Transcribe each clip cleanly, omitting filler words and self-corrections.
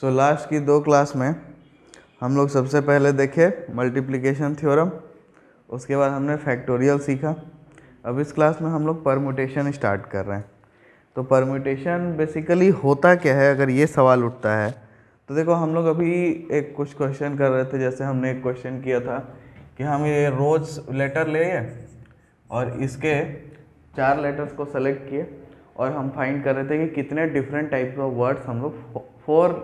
So last की 2 class में हम लोग सबसे पहले देखे मल्टीप्लिकेशन थ्योरम, उसके बाद हमने फैक्टोरियल सीखा। अब इस क्लास में हम लोग परम्यूटेशन स्टार्ट कर रहे हैं। तो परम्यूटेशन बेसिकली होता क्या है, अगर ये सवाल उठता है तो देखो हम लोग अभी एक कुछ क्वेश्चन कर रहे थे। जैसे हमने एक क्वेश्चन किया था कि हम ये रोज लेटर लिए और इसके 4 लेटर्स को सेलेक्ट किए और हम फाइंड कर रहे थे कि कितने डिफरेंट टाइप्स ऑफ वर्ड्स हम लोग 4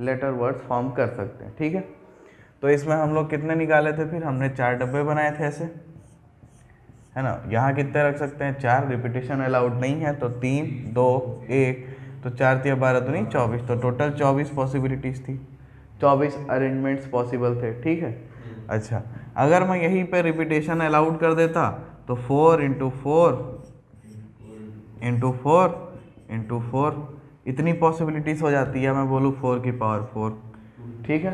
लेटर वर्ड्स फॉर्म कर सकते हैं। ठीक है, तो इसमें हम लोग कितने निकाले थे, फिर हमने 4 डब्बे बनाए थे ऐसे, है ना। यहाँ कितने रख सकते हैं, 4, रिपीटेशन अलाउड नहीं है तो 3, 2, 1, तो 4 3 12 दूनी 24, तो टोटल 24 पॉसिबिलिटीज़ थी, 24 अरेंजमेंट्स पॉसिबल थे। ठीक है, अच्छा अगर मैं यहीं पे रिपीटेशन अलाउड कर देता तो 4 × 4 × 4 × 4 इतनी पॉसिबिलिटीज़ हो जाती है। मैं बोलूँ 4 की पावर 4। ठीक है,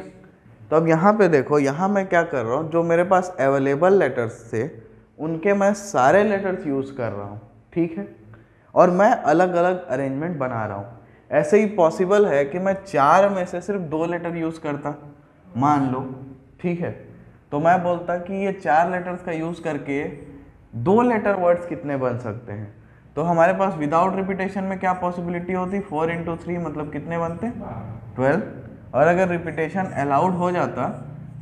तो अब यहाँ पे देखो, यहाँ मैं क्या कर रहा हूँ, जो मेरे पास अवेलेबल लेटर्स थे उनके मैं सारे लेटर्स यूज़ कर रहा हूँ। ठीक है, और मैं अलग अलग अरेंजमेंट बना रहा हूँ। ऐसे ही पॉसिबल है कि मैं 4 में से सिर्फ 2 लेटर यूज़ करता, मान लो। ठीक है, तो मैं बोलता कि ये 4 लेटर्स का यूज़ करके 2 लेटर वर्ड्स कितने बन सकते हैं। तो हमारे पास विदाउट रिपीटेशन में क्या पॉसिबिलिटी होती, 4 × 3 मतलब कितने बनते, 12। और अगर रिपीटेशन अलाउड हो जाता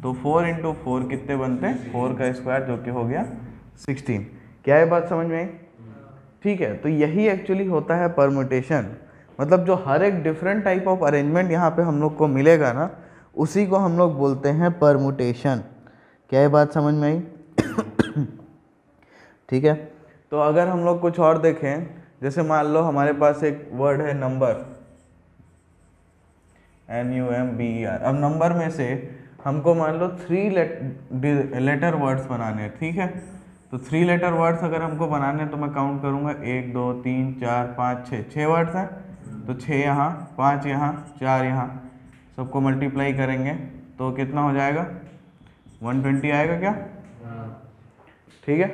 तो 4 × 4 कितने बनते, 4 का स्क्वायर जो कि हो गया 16। क्या ये बात समझ में आई? ठीक है, तो यही एक्चुअली होता है परम्यूटेशन। मतलब जो हर एक डिफरेंट टाइप ऑफ अरेंजमेंट यहाँ पे हम लोग को मिलेगा ना, उसी को हम लोग बोलते हैं परम्यूटेशन। क्या ये बात समझ में आई? ठीक है, तो अगर हम लोग कुछ और देखें, जैसे मान लो हमारे पास एक वर्ड है नंबर, NUMBER। अब नंबर में से हमको मान लो 3 लेटर वर्ड्स बनाने हैं। ठीक है, तो 3 लेटर वर्ड्स अगर हमको बनाने हैं तो मैं काउंट करूँगा 1 2 3 4 5 6, 6 वर्ड्स हैं। तो 6 यहाँ, 5 यहाँ, 4 यहाँ, सबको मल्टीप्लाई करेंगे तो कितना हो जाएगा, 120 आएगा क्या? ठीक है,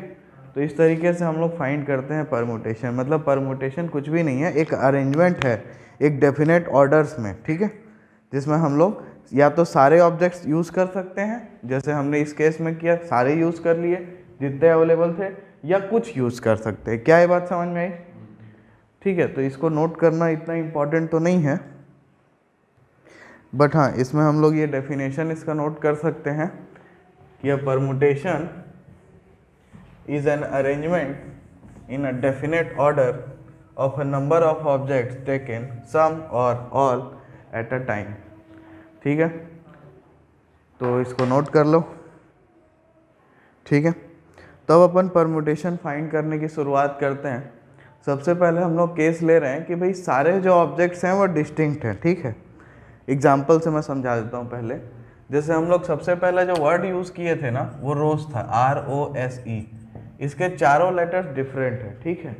तो इस तरीके से हम लोग फाइंड करते हैं परम्यूटेशन। मतलब परम्यूटेशन कुछ भी नहीं है, एक अरेंजमेंट है एक डेफिनेट ऑर्डर्स में। ठीक है, जिसमें हम लोग या तो सारे ऑब्जेक्ट्स यूज़ कर सकते हैं, जैसे हमने इस केस में किया, सारे यूज़ कर लिए जितने अवेलेबल थे, या कुछ यूज़ कर सकते हैं। क्या ये बात समझ में आई? ठीक है, तो इसको नोट करना इतना इम्पॉर्टेंट तो नहीं है, बट हाँ इसमें हम लोग ये डेफिनेशन इसका नोट कर सकते हैं कि permutation is an arrangement in a definite order of a number of objects taken some or all at a time। ठीक है, तो इसको नोट कर लो। ठीक है, तो अब अपन परम्यूटेशन फाइंड करने की शुरुआत करते हैं। सबसे पहले हम लोग केस ले रहे हैं कि भाई सारे जो ऑब्जेक्ट्स हैं वो डिस्टिंक्ट हैं। ठीक है, एग्जाम्पल से मैं समझा देता हूँ पहले। जैसे हम लोग सबसे पहले जो वर्ड यूज़ किए थे ना, वो रोज था, ROSE। इसके चारों लेटर्स डिफरेंट है। ठीक है,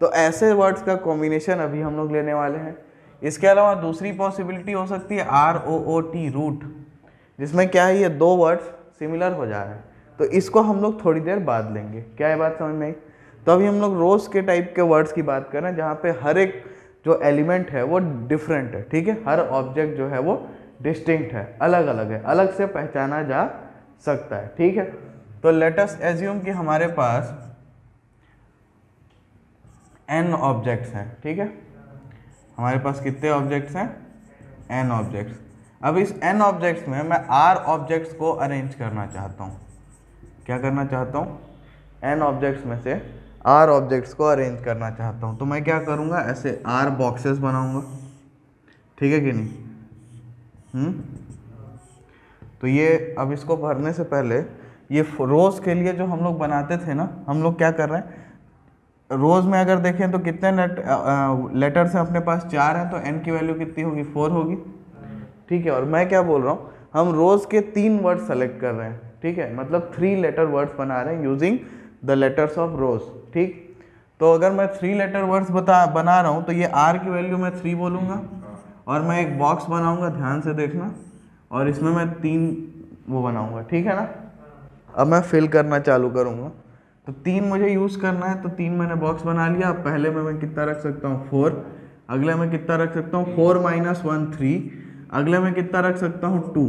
तो ऐसे वर्ड्स का कॉम्बिनेशन अभी हम लोग लेने वाले हैं। इसके अलावा दूसरी पॉसिबिलिटी हो सकती है ROOT, रूट, जिसमें क्या है, ये 2 वर्ड्स सिमिलर हो जा रहे हैं, तो इसको हम लोग थोड़ी देर बाद लेंगे। क्या ये बात समझ में आई? तो अभी हम लोग रोज के टाइप के वर्ड्स की बात कर रहे हैं, जहाँ पे हर एक जो एलिमेंट है वो डिफरेंट है। ठीक है, हर ऑब्जेक्ट जो है वो डिस्टिंक्ट है, अलग अलग है, अलग से पहचाना जा सकता है। ठीक है, तो लेट अस एज्यूम कि हमारे पास n ऑब्जेक्ट्स हैं। ठीक है, हमारे पास कितने ऑब्जेक्ट्स हैं, n ऑब्जेक्ट्स। अब इस n ऑब्जेक्ट्स में मैं r ऑब्जेक्ट्स को अरेंज करना चाहता हूँ। क्या करना चाहता हूँ, n ऑब्जेक्ट्स में से r ऑब्जेक्ट्स को अरेंज करना चाहता हूँ। तो मैं क्या करूँगा, ऐसे r बॉक्सेस बनाऊँगा। ठीक है कि नहीं? तो ये अब इसको भरने से पहले ये रोज़ के लिए जो हम लोग बनाते थे ना, हम लोग क्या कर रहे हैं, रोज़ में अगर देखें तो कितने लेटर्स हैं अपने पास, 4 हैं, तो n की वैल्यू कितनी होगी, 4 होगी। ठीक है, और मैं क्या बोल रहा हूँ, हम रोज़ के 3 वर्ड सेलेक्ट कर रहे हैं। ठीक है, मतलब 3 लेटर वर्ड्स बना रहे हैं यूजिंग द लेटर्स ऑफ रोज। ठीक, तो अगर मैं 3 लेटर वर्ड्स बना रहा हूँ तो ये r की वैल्यू मैं 3 बोलूँगा, और मैं एक बॉक्स बनाऊँगा, ध्यान से देखना, और इसमें मैं 3 वो बनाऊँगा। ठीक है ना, अब मैं फिल करना चालू करूँगा। तो 3 मुझे यूज़ करना है, तो 3 मैंने बॉक्स बना लिया। पहले में मैं कितना रख सकता हूँ, 4, अगले में कितना रख सकता हूँ, 4 - 1 3, अगले में कितना रख सकता हूँ 2,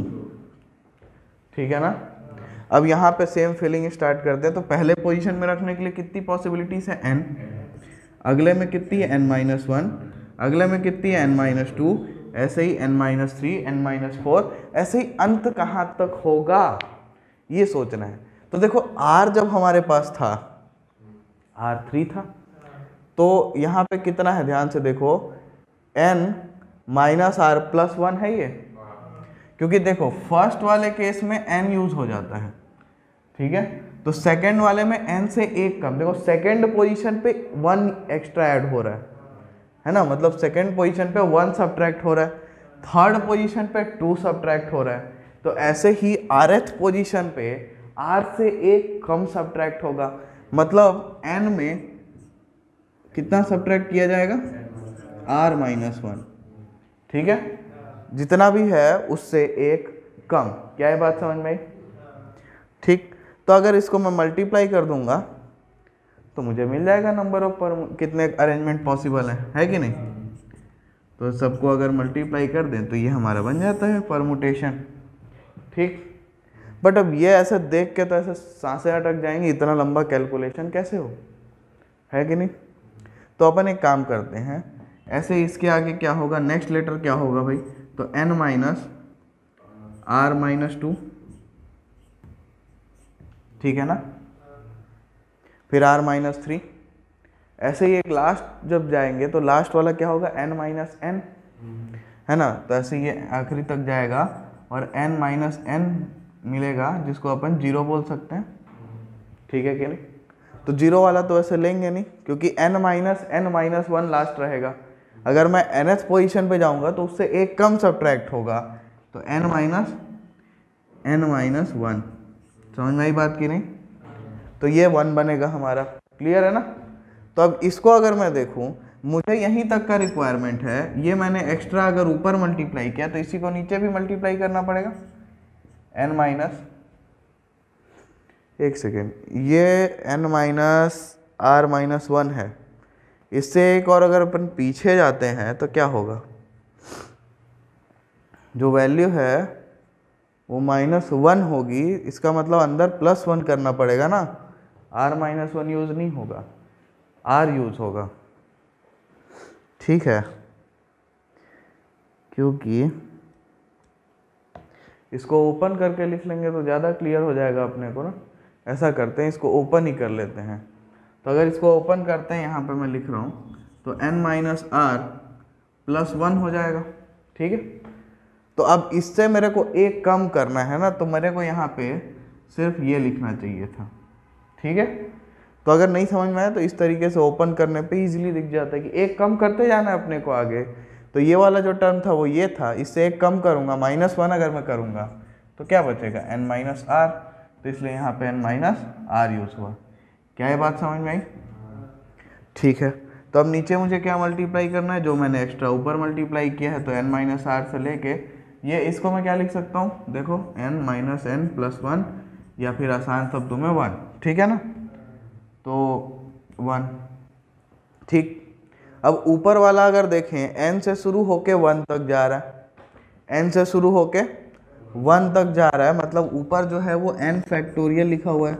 ठीक है ना। अब यहाँ पे सेम फिलिंग स्टार्ट करते हैं। तो पहले पोजीशन में रखने के लिए कितनी पॉसिबिलिटीज है n, अगले में कितनी है n-1, अगले में कितनी है n-2, ऐसे ही n-3, n-4, ऐसे ही अंत कहाँ तक होगा ये सोचना है। तो देखो r जब हमारे पास था r3 था, तो यहाँ पे कितना है ध्यान से देखो, n-r+1 है ये, क्योंकि देखो फर्स्ट वाले केस में n यूज हो जाता है, ठीक है। तो सेकंड वाले में n से एक कम, देखो सेकंड पोजीशन पे 1 एक्स्ट्रा ऐड हो रहा है ना, मतलब सेकंड पोजीशन पे 1 सब्ट्रैक्ट हो रहा है, थर्ड पोजीशन पे 2 सब्ट्रैक्ट हो रहा है। तो ऐसे ही rth पोजीशन पे r से एक कम सब्ट्रैक्ट होगा, मतलब n में कितना सब्ट्रैक्ट किया जाएगा, r-1, ठीक है, जितना भी है उससे एक कम। क्या ये बात समझ में आई, ठीक। तो अगर इसको मैं मल्टीप्लाई कर दूंगा तो मुझे मिल जाएगा नंबर ऑफ कितने अरेंजमेंट पॉसिबल है कि नहीं। तो सबको अगर मल्टीप्लाई कर दें तो ये हमारा बन जाता है परमुटेशन, ठीक। बट अब ये ऐसे देख के तो ऐसे सांसें अटक जाएंगी, इतना लंबा कैलकुलेशन कैसे हो, है कि नहीं। तो अपन एक काम करते हैं, ऐसे इसके आगे क्या होगा, नेक्स्ट लेटर क्या होगा भाई, तो n-r-2, ठीक है ना, फिर r-3, ऐसे ही एक लास्ट जब जाएंगे तो लास्ट वाला क्या होगा, n-n, है ना। तो ऐसे ये आखिरी तक जाएगा और n-n मिलेगा, जिसको अपन 0 बोल सकते हैं, ठीक है कि नहीं। तो 0 वाला तो ऐसे लेंगे नहीं, क्योंकि n-1 लास्ट रहेगा। अगर मैं nth पोजीशन पे जाऊंगा तो उससे एक कम सब्ट्रैक्ट होगा, तो n-1, समझ में आई बात की नहीं। तो ये 1 बनेगा हमारा, क्लियर है ना। तो अब इसको अगर मैं देखूं, मुझे यहीं तक का रिक्वायरमेंट है, ये मैंने एक्स्ट्रा अगर ऊपर मल्टीप्लाई किया तो इसी को नीचे भी मल्टीप्लाई करना पड़ेगा, एक सेकेंड, ये n-r-1 है, इससे एक और अगर अपन पीछे जाते हैं तो क्या होगा, जो वैल्यू है वो -1 होगी, इसका मतलब अंदर +1 करना पड़ेगा ना, r-1 यूज नहीं होगा, r यूज होगा, ठीक है। क्योंकि इसको ओपन करके लिख लेंगे तो ज़्यादा क्लियर हो जाएगा अपने को ना। ऐसा करते हैं, इसको ओपन ही कर लेते हैं। तो अगर इसको ओपन करते हैं, यहाँ पे मैं लिख रहा हूँ, तो n-r+1 हो जाएगा, ठीक है। तो अब इससे मेरे को एक कम करना है ना, तो मेरे को यहाँ पे सिर्फ ये लिखना चाहिए था, ठीक है। तो अगर नहीं समझ में आया तो इस तरीके से ओपन करने पे इजीली दिख जाता है कि एक कम करते जाना है अपने को आगे। तो ये वाला जो टर्म था वो ये था, इससे एक कम करूँगा, -1 अगर मैं करूँगा तो क्या बचेगा, n-r, तो इसलिए यहाँ पे n-r यूज़ हुआ। क्या ये बात समझ में आई, ठीक है। तो अब नीचे मुझे क्या मल्टीप्लाई करना है, जो मैंने एक्स्ट्रा ऊपर मल्टीप्लाई किया है, तो n-r से लेके ये इसको मैं क्या लिख सकता हूँ, देखो n-n+1, या फिर आसान शब्दों में 1, ठीक है ना, तो 1, ठीक। अब ऊपर वाला अगर देखें, n से शुरू होके 1 तक जा रहा है, n से शुरू होके 1 तक जा रहा है, मतलब ऊपर जो है वो n फैक्टोरियल लिखा हुआ है,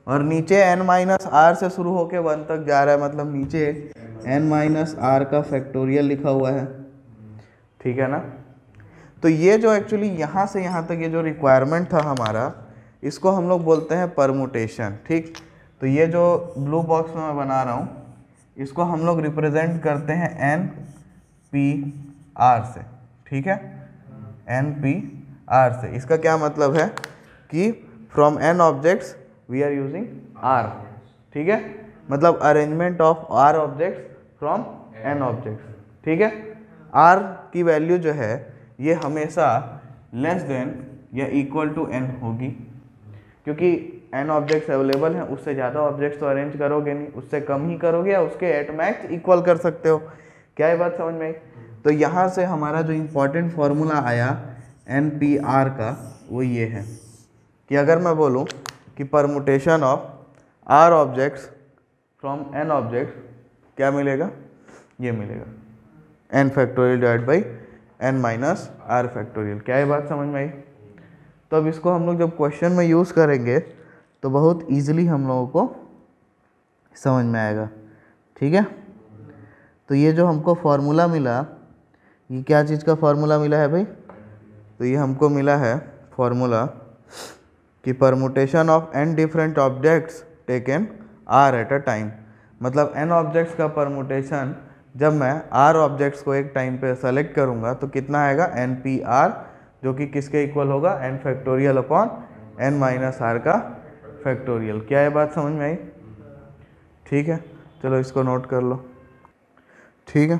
और नीचे n-r से शुरू होके 1 तक जा रहा है, मतलब नीचे n-r का फैक्टोरियल लिखा हुआ है, ठीक है ना। तो ये जो एक्चुअली यहाँ से यहाँ तक ये जो रिक्वायरमेंट था हमारा, इसको हम लोग बोलते हैं परमुटेशन, ठीक। तो ये जो ब्लू बॉक्स में मैं बना रहा हूँ, इसको हम लोग रिप्रेजेंट करते हैं n-p-r से, ठीक है, n-p-r से। इसका क्या मतलब है कि from n objects we are using r, ठीक है, मतलब arrangement of r objects from n objects, ठीक है। r की वैल्यू जो है ये हमेशा लेस देन या इक्वल टू n होगी, क्योंकि n ऑब्जेक्ट्स अवेलेबल हैं, उससे ज़्यादा ऑब्जेक्ट्स तो अरेंज करोगे नहीं, उससे कम ही करोगे या उसके एट मैक्स इक्वल कर सकते हो। क्या ये बात समझ में आई। तो यहाँ से हमारा जो इम्पोर्टेंट फार्मूला आया n-p-r का, वो ये है कि अगर मैं बोलूँ कि permutation of r objects from n objects क्या मिलेगा, ये मिलेगा n factorial divide by n minus r factorial. क्या ये बात समझ में आई? तो अब इसको हम लोग जब क्वेश्चन में यूज़ करेंगे तो बहुत ईजिली हम लोगों को समझ में आएगा। ठीक है, तो ये जो हमको फार्मूला मिला, ये क्या चीज़ का फार्मूला मिला है भाई? तो ये हमको मिला है फार्मूला कि permutation of n different objects taken r at a time. मतलब n ऑब्जेक्ट्स का परमुटेशन जब मैं r ऑब्जेक्ट्स को एक टाइम पे सेलेक्ट करूँगा तो कितना आएगा? npr, जो कि किसके इक्वल होगा? n factorial upon n minus r का फैक्टोरियल। क्या ये बात समझ में आई? ठीक है, चलो इसको नोट कर लो। ठीक है,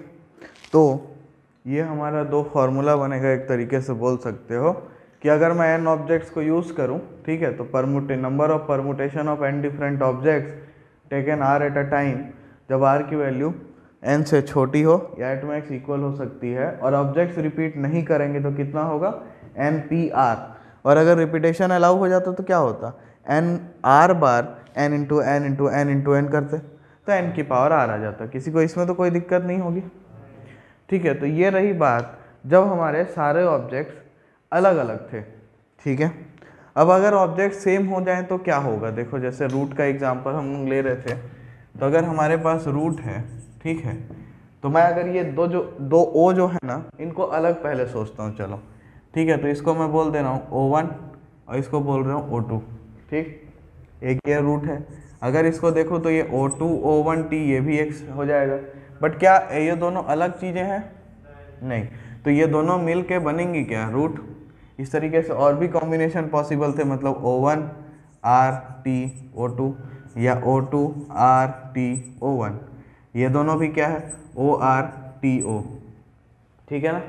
तो ये हमारा दो फार्मूला बनेगा। एक तरीके से बोल सकते हो कि अगर मैं n ऑब्जेक्ट्स को यूज़ करूं, ठीक है, तो number of permutation of n different objects taken r at a time, जब r की वैल्यू n से छोटी हो या एट मैक्स इक्वल हो सकती है और ऑब्जेक्ट्स रिपीट नहीं करेंगे तो कितना होगा? npr। और अगर रिपीटेशन अलाउ हो जाता तो क्या होता? n r बार n into n into n into n करते तो n की पावर r आ जाता। किसी को इसमें तो कोई दिक्कत नहीं होगी। ठीक है, तो ये रही बात जब हमारे सारे ऑब्जेक्ट्स अलग अलग थे। ठीक है, अब अगर ऑब्जेक्ट सेम हो जाए तो क्या होगा? देखो, जैसे रूट का एग्जांपल हम लोग ले रहे थे, तो अगर हमारे पास रूट है, ठीक है, तो मैं अगर ये दो ओ जो है ना, इनको अलग पहले सोचता हूँ। चलो ठीक है, तो इसको मैं बोल दे रहा हूँ O1 और इसको बोल रहा हूँ O2। ठीक, एक ये रूट है। अगर इसको देखो तो ये O2 O1T ये भी एक हो जाएगा, बट क्या ये दोनों अलग चीज़ें हैं? नहीं, तो ये दोनों मिल के बनेंगी क्या? रूट। इस तरीके से और भी कॉम्बिनेशन पॉसिबल थे, मतलब O1 RT O2 या O2 RT O1, ये दोनों भी क्या है? ORTO। ठीक है ना,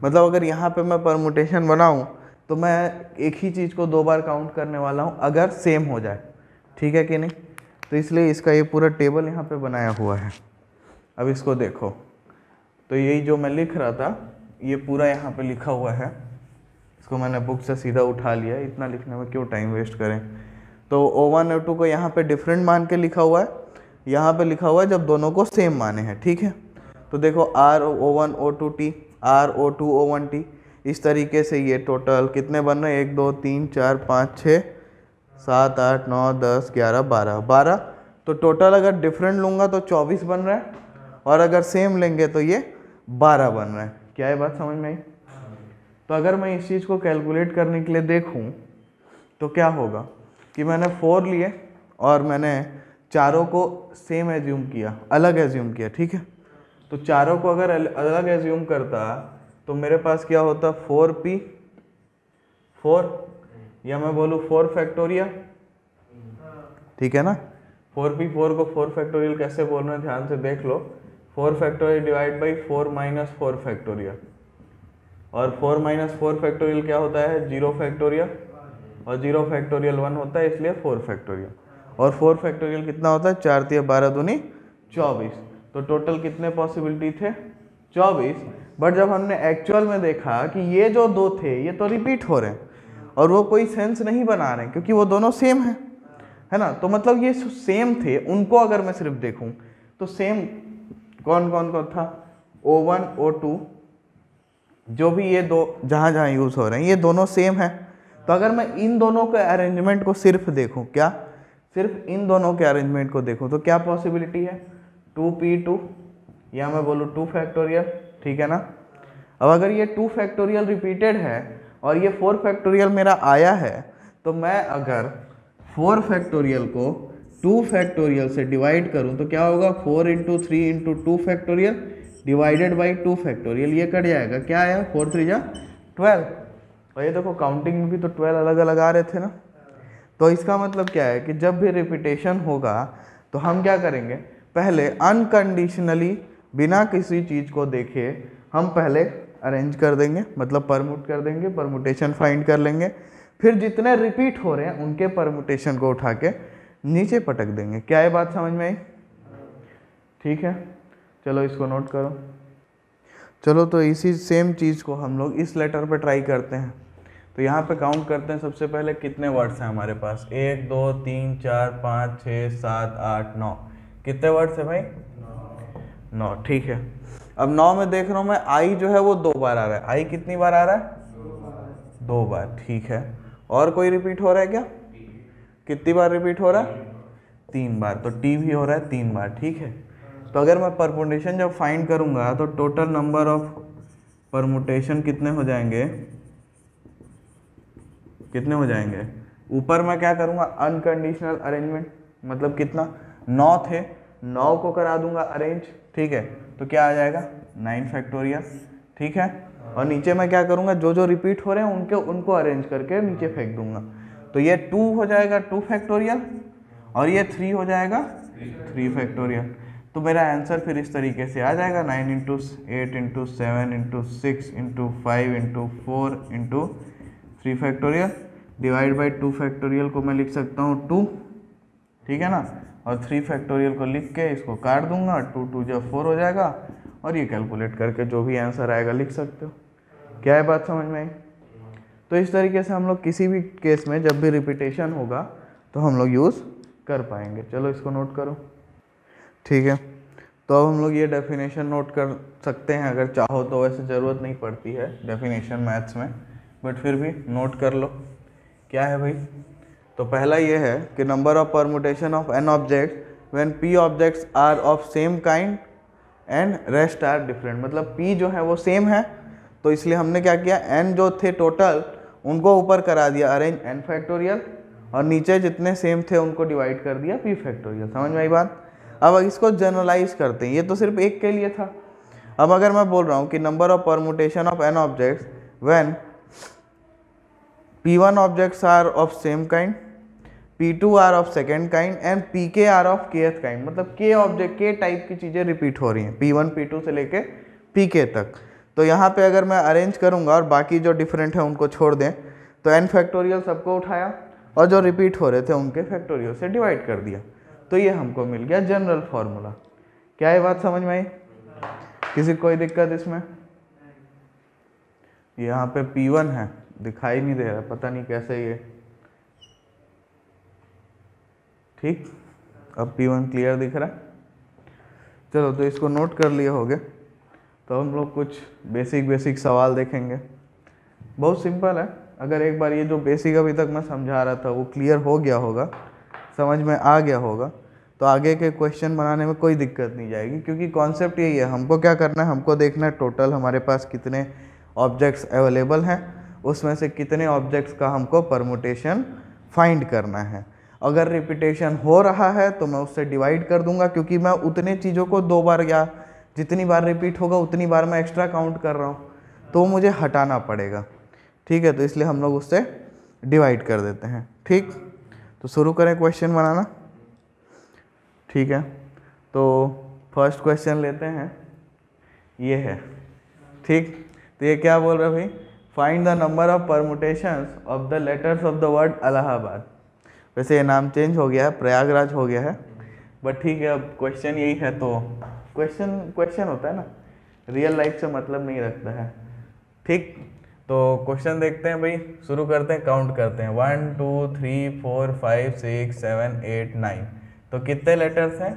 मतलब अगर यहाँ पे मैं परमुटेशन बनाऊँ तो मैं एक ही चीज़ को दो बार काउंट करने वाला हूँ अगर सेम हो जाए। ठीक है कि नहीं? तो इसलिए इसका ये पूरा टेबल यहाँ पे बनाया हुआ है। अब इसको देखो, तो यही जो मैं लिख रहा था ये पूरा यहाँ पे लिखा हुआ है। इसको मैंने बुक से सीधा उठा लिया, इतना लिखने में क्यों टाइम वेस्ट करें। तो O1 O2 को यहाँ पे डिफरेंट मान के लिखा हुआ है, यहाँ पे लिखा हुआ है जब दोनों को सेम माने हैं। ठीक है, तो देखो R01 O2T R02 O1T, इस तरीके से ये टोटल कितने बन रहे हैं? 1 2 3 4 5 6 7 8 9 10 11 12। तो टोटल अगर डिफरेंट लूँगा तो 24 बन रहा है, और अगर सेम लेंगे तो ये 12 बन रहा है। क्या ये बात समझ में आई? तो अगर मैं इस चीज़ को कैलकुलेट करने के लिए देखूं तो क्या होगा कि मैंने 4 लिए और मैंने चारों को सेम एज्यूम किया, अलग एज्यूम किया। ठीक है, तो चारों को अगर अलग एज्यूम करता तो मेरे पास क्या होता? 4p 4, या मैं बोलूँ 4 फैक्टोरियल। ठीक है ना, 4p 4 को 4 फैक्टोरियल कैसे बोल रहे हैं ध्यान से देख लो। 4 factorial divide by 4 minus 4 factorial, और 4 माइनस 4 फैक्टोरियल क्या होता है? 0 फैक्टोरियल, और 0 फैक्टोरियल 1 होता है, इसलिए 4 फैक्टोरियल। और 4 फैक्टोरियल कितना होता है? 4 3 12 दूनी 24। तो टोटल कितने पॉसिबिलिटी थे? 24। बट जब हमने एक्चुअल में देखा कि ये जो दो थे ये तो रिपीट हो रहे हैं और वो कोई सेंस नहीं बना रहे हैं क्योंकि वो दोनों सेम है ना। तो मतलब ये सेम थे, उनको अगर मैं सिर्फ देखूं तो सेम कौन कौन कौन था? O1 O2, जो भी ये दो जहाँ जहाँ यूज़ हो रहे हैं ये दोनों सेम है। तो अगर मैं इन दोनों के अरेंजमेंट को सिर्फ देखूं, क्या सिर्फ इन दोनों के अरेंजमेंट को देखूं तो क्या पॉसिबिलिटी है? 2p2, या मैं बोलूँ 2 फैक्टोरियल। ठीक है ना, अब अगर ये 2 फैक्टोरियल रिपीटेड है और ये 4 फैक्टोरियल मेरा आया है, तो मैं अगर 4 फैक्टोरियल को 2 फैक्टोरियल से डिवाइड करूं तो क्या होगा? 4 into 3 into 2 factorial divided by 2 factorial, ये कट जाएगा। क्या आया? 4 3 जा 12। और ये देखो काउंटिंग में भी तो 12 अलग अलग आ रहे थे ना। तो इसका मतलब क्या है कि जब भी रिपीटेशन होगा तो हम क्या करेंगे? पहले अनकंडीशनली बिना किसी चीज़ को देखे हम पहले अरेंज कर देंगे, मतलब परमुट कर देंगे, परमुटेशन फाइंड कर लेंगे, फिर जितने रिपीट हो रहे हैं उनके परमुटेशन को उठा के नीचे पटक देंगे। क्या ये बात समझ में आई? ठीक है, चलो इसको नोट करो। चलो तो इसी सेम चीज़ को हम लोग इस लेटर पे ट्राई करते हैं। तो यहाँ पे काउंट करते हैं सबसे पहले कितने वर्ड्स हैं हमारे पास? 1 2 3 4 5 6 7 8 9। कितने वर्ड्स है भाई? 9, ठीक है। अब 9 में देख रहा हूँ मैं आई जो है वो 2 बार आ रहा है, आई कितनी बार आ रहा है? 2 बार, ठीक है। और कोई रिपीट हो रहा है क्या? कितनी बार रिपीट हो रहा है? 3 बार, तो टी भी हो रहा है 3 बार, ठीक है। तो अगर मैं परमुटेशन जब फाइंड करूंगा तो टोटल नंबर ऑफ परमुटेशन कितने हो जाएंगे? कितने हो जाएंगे? ऊपर मैं क्या करूंगा? अनकंडीशनल अरेंजमेंट, मतलब कितना? 9 थे, 9 को करा दूंगा अरेंज, ठीक है। तो क्या आ जाएगा? 9 फैक्टोरियल, ठीक है। और नीचे मैं क्या करूंगा? जो जो रिपीट हो रहे हैं उनको अरेंज करके नीचे फेंक दूंगा। तो ये 2 हो जाएगा 2 फैक्टोरियल और ये 3 हो जाएगा 3 फैक्टोरियल। तो मेरा आंसर फिर इस तरीके से आ जाएगा 9 into 8 into 7 into 6 into 5 into 4 into 3 factorial divide by 2 factorial को मैं लिख सकता हूँ 2, ठीक है ना। और 3 फैक्टोरियल को लिख के इसको काट दूंगा, 2 2 जब 4 हो जाएगा और ये कैलकुलेट करके जो भी आंसर आएगा लिख सकते हो। क्या है बात समझ में आई? तो इस तरीके से हम लोग किसी भी केस में जब भी रिपीटेशन होगा तो हम लोग यूज़ कर पाएंगे। चलो इसको नोट करो, ठीक है। तो अब हम लोग ये डेफिनेशन नोट कर सकते हैं अगर चाहो तो, वैसे ज़रूरत नहीं पड़ती है डेफिनेशन मैथ्स में, बट फिर भी नोट कर लो। क्या है भाई? तो पहला ये है कि number of permutation of n object when p objects are of same kind and rest are different. मतलब पी जो है वो सेम है, तो इसलिए हमने क्या किया? एन जो थे टोटल उनको ऊपर करा दिया अरेंज एन फैक्टोरियल और नीचे जितने सेम थे उनको डिवाइड कर दिया पी फैक्टोरियल। समझ में आई बात? अब इसको जनरलाइज करते हैं, ये तो सिर्फ एक के लिए था। अब अगर मैं बोल रहा हूँ कि number of permutation of n objects when P1 objects are of same kind, P2 are of second kind and Pk are of kth kind। मतलब k ऑब्जेक्ट k टाइप की चीज़ें रिपीट हो रही हैं P1 P2 से लेके Pk तक। तो यहाँ पे अगर मैं अरेंज करूँगा और बाकी जो डिफरेंट है उनको छोड़ दें तो n फैक्टोरियल सबको उठाया और जो रिपीट हो रहे थे उनके फैक्टोरियल से डिवाइड कर दिया, तो ये हमको मिल गया जनरल फॉर्मूला। क्या ये बात समझ में आई? किसी कोई दिक्कत इसमें? यहाँ पे P1 है, दिखाई नहीं दे रहा, पता नहीं कैसे ये, ठीक। अब P1 क्लियर दिख रहा है। चलो तो इसको नोट कर लिए होगे। तो हम लोग कुछ बेसिक सवाल देखेंगे, बहुत सिंपल है। अगर एक बार ये जो बेसिक अभी तक मैं समझा रहा था वो क्लियर हो गया होगा, समझ में आ गया होगा, तो आगे के क्वेश्चन बनाने में कोई दिक्कत नहीं जाएगी, क्योंकि कॉन्सेप्ट यही है। हमको क्या करना है? हमको देखना है टोटल हमारे पास कितने ऑब्जेक्ट्स अवेलेबल हैं, उसमें से कितने ऑब्जेक्ट्स का हमको परमुटेशन फाइंड करना है। अगर रिपीटेशन हो रहा है तो मैं उससे डिवाइड कर दूंगा, क्योंकि मैं उतने चीज़ों को 2 बार या जितनी बार रिपीट होगा उतनी बार मैं एक्स्ट्रा काउंट कर रहा हूँ, तो मुझे हटाना पड़ेगा, ठीक है। तो इसलिए हम लोग उससे डिवाइड कर देते हैं, ठीक। तो शुरू करें क्वेश्चन बनाना, ठीक है। तो फर्स्ट क्वेश्चन लेते हैं, ये है, ठीक। तो ये क्या बोल रहा है भाई? Find the number of permutations of the letters of the word Allahabad. वैसे ये नाम चेंज हो गया है, प्रयागराज हो गया है, बट ठीक है। अब क्वेश्चन यही है, तो क्वेश्चन होता है ना, रियल लाइफ से मतलब नहीं रखता है, ठीक। तो क्वेश्चन देखते हैं भाई, शुरू करते हैं, काउंट करते हैं। 1 2 3 4 5 6 7 8 9। तो कितने लेटर्स हैं?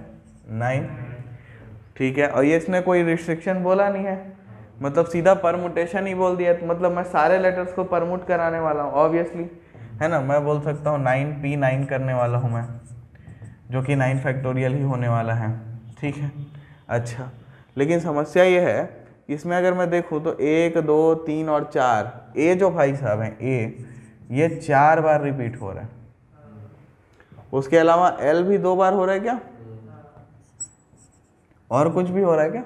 9, ठीक है। और ये इसने कोई रिस्ट्रिक्शन बोला नहीं है, मतलब सीधा परमुटेशन ही बोल दिया, तो मतलब मैं सारे लेटर्स को परमुट कराने वाला हूँ ऑब्वियसली, है ना। मैं बोल सकता हूँ 9p9 करने वाला हूँ मैं, जो कि 9 फैक्टोरियल ही होने वाला है, ठीक है। अच्छा, लेकिन समस्या ये है, इसमें अगर मैं देखूँ तो 1 2 3 और 4, ए जो भाई साहब हैं ए, ये 4 बार रिपीट हो रहा है। उसके अलावा एल भी 2 बार हो रहा है क्या? और कुछ भी हो रहा है क्या?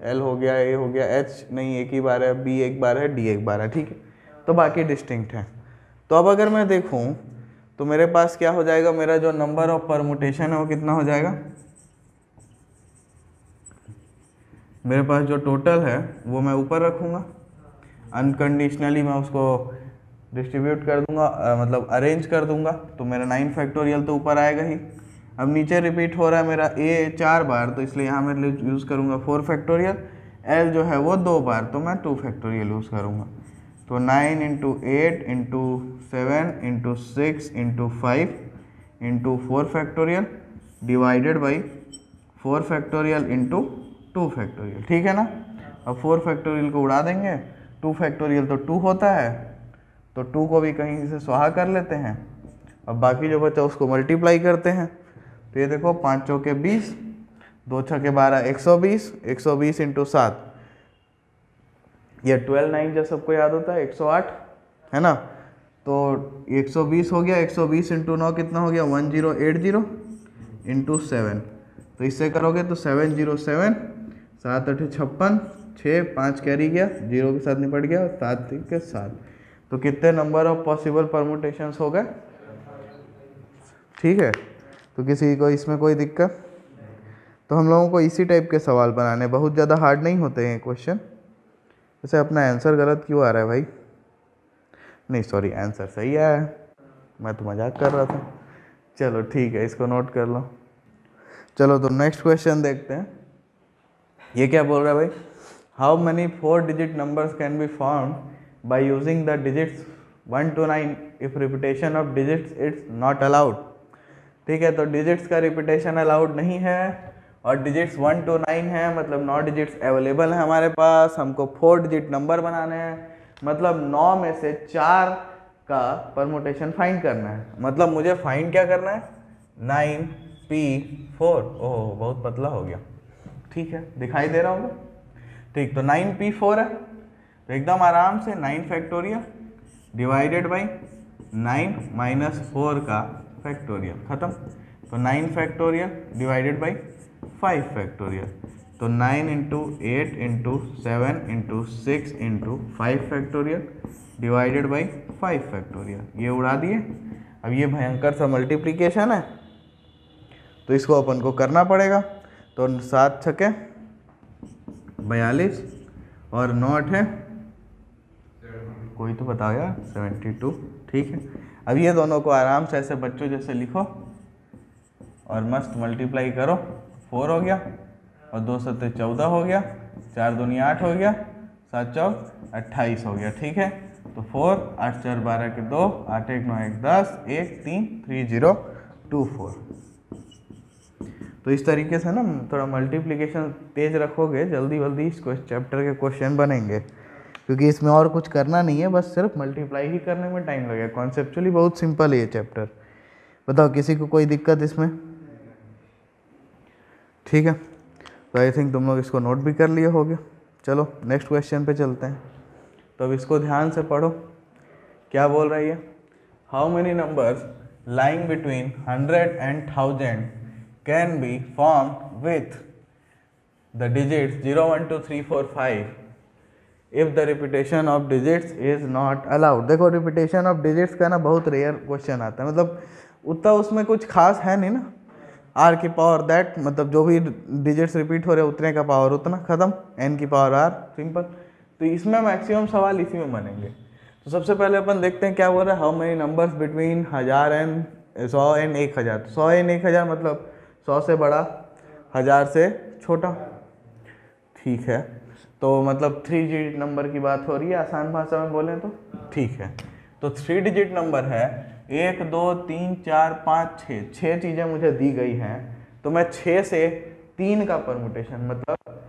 एल हो गया, ए हो गया, एच नहीं एक ही बार है, बी एक बार है, डी एक बार है, ठीक है। तो बाकी डिस्टिंक्ट हैं। तो अब अगर मैं देखूं तो मेरे पास क्या हो जाएगा? मेरा जो नंबर ऑफ परमुटेशन है वो कितना हो जाएगा? मेरे पास जो टोटल है वो मैं ऊपर रखूँगा, अनकंडीशनली मैं उसको डिस्ट्रीब्यूट कर दूंगा, मतलब अरेंज कर दूंगा, तो मेरा 9 फैक्टोरियल तो ऊपर आएगा ही। अब नीचे रिपीट हो रहा है मेरा ए 4 बार, तो इसलिए यहाँ मैं यूज़ करूँगा 4 फैक्टोरियल। एल जो है वो 2 बार, तो मैं 2 फैक्टोरियल यूज़ करूँगा। तो 9 into 8 into 7 into 6 into 5 into 4 factorial divided by 4 factorial into 2 factorial, ठीक है ना। अब 4 फैक्टोरियल को उड़ा देंगे, 2 फैक्टोरियल तो 2 होता है, तो 2 को भी कहीं से स्वाहा कर लेते हैं। अब बाकी जो बचा उसको मल्टीप्लाई करते हैं, तो ये देखो 5 चौके 20, 2 छके 12, 120, 120 इंटू 7, ये 12 9 जो सबको याद होता है 108 है ना। तो 120 हो गया, 120 इंटू 9 कितना हो गया 1080 इंटू 7, तो इससे करोगे तो 707, 7 8 56, 6 5 कैरी गया, 0 के साथ निपट गया, 7 3 के 7। तो कितने नंबर ऑफ पॉसिबल परमुटेशंस हो गए, ठीक है। तो किसी को इसमें कोई दिक्कत, तो हम लोगों को इसी टाइप के सवाल बनाने, बहुत ज़्यादा हार्ड नहीं होते हैं क्वेश्चन। वैसे अपना आंसर गलत क्यों आ रहा है भाई, नहीं सॉरी आंसर सही आया है, मैं तो मजाक कर रहा था। चलो ठीक है, इसको नोट कर लो। चलो तो नेक्स्ट क्वेश्चन देखते हैं। ये क्या बोल रहा है भाई, how many 4 digit numbers can be form by using the digits 1 to 9 if repetition of digits it's not allowed. ठीक है, तो डिजिट्स का रिपीटेशन अलाउड नहीं है और डिजिट्स 1 to 9 है, मतलब 9 डिजिट्स अवेलेबल है हमारे पास। हमको 4 डिजिट नंबर बनाने हैं, मतलब 9 में से 4 का परमुटेशन फाइंड करना है। मतलब मुझे फाइंड क्या करना है, 9p4। ओह बहुत पतला हो गया, ठीक है दिखाई दे रहा होगा, ठीक। तो 9p4 है, तो एकदम आराम से 9 फैक्टोरियल डिवाइडेड बाई 9 माइनस 4 का फैक्टोरियल, खत्म। तो 9 फैक्टोरियल डिवाइडेड बाई 5 फैक्टोरियल, तो 9 into 8 into 7 into 6 into 5 factorial divided by 5 factorial, ये उड़ा दिए। अब ये भयंकर सा मल्टीप्लिकेशन है, तो इसको अपन को करना पड़ेगा। तो 7 छके 42 और 9 8 है, कोई तो बताओ यार 72, ठीक है। अब ये दोनों को आराम से ऐसे बच्चों जैसे लिखो और मस्त मल्टीप्लाई करो। 4 हो गया और 2 7 14 हो गया, 4 दूनी 8 हो गया, 7 4 28 हो गया, ठीक है। तो 4 8 4 12 के 2, 8 1 9 1 10, 1 3 3 0 2 4। तो इस तरीके से ना थोड़ा मल्टीप्लिकेशन तेज रखोगे, जल्दी जल्दी इस चैप्टर के क्वेश्चन बनेंगे, क्योंकि इसमें और कुछ करना नहीं है, बस सिर्फ मल्टीप्लाई ही करने में टाइम लगेगा। कॉन्सेप्चुअली बहुत सिंपल है ये चैप्टर। बताओ किसी को कोई दिक्कत इसमें, ठीक है। तो आई थिंक तुम लोग इसको नोट भी कर लिए होगे। चलो नेक्स्ट क्वेश्चन पे चलते हैं। तो अब इसको ध्यान से पढ़ो, क्या बोल रही है, how many numbers lying between 100 and 1000 can be formed with the digits 0 1 2 3 4 5 if the repetition of digits is not allowed। देखो रिपीटेशन ऑफ डिजिट्स का ना बहुत रेयर क्वेश्चन आता है, मतलब उतना उसमें कुछ खास है नहीं ना। आर की पावर दैट, मतलब जो भी डिजिट्स रिपीट हो रहे उतने का पावर उतना, खत्म। एन की पावर आर, सिंपल। तो इसमें मैक्सिमम सवाल इसी में बनेंगे। तो सबसे पहले अपन देखते हैं क्या बोल रहा है, how many numbers between 1000 and 100 and 1000। 100 and 1000 मतलब 100 से बड़ा, 1000 से छोटा, ठीक है। तो मतलब 3 डिजिट नंबर की बात हो रही है, आसान भाषा में बोलें तो, ठीक है। तो 3 डिजिट नंबर है, 1 2 3 4 5 6, 6 चीज़ें मुझे दी गई हैं। तो मैं 6 से 3 का परमुटेशन, मतलब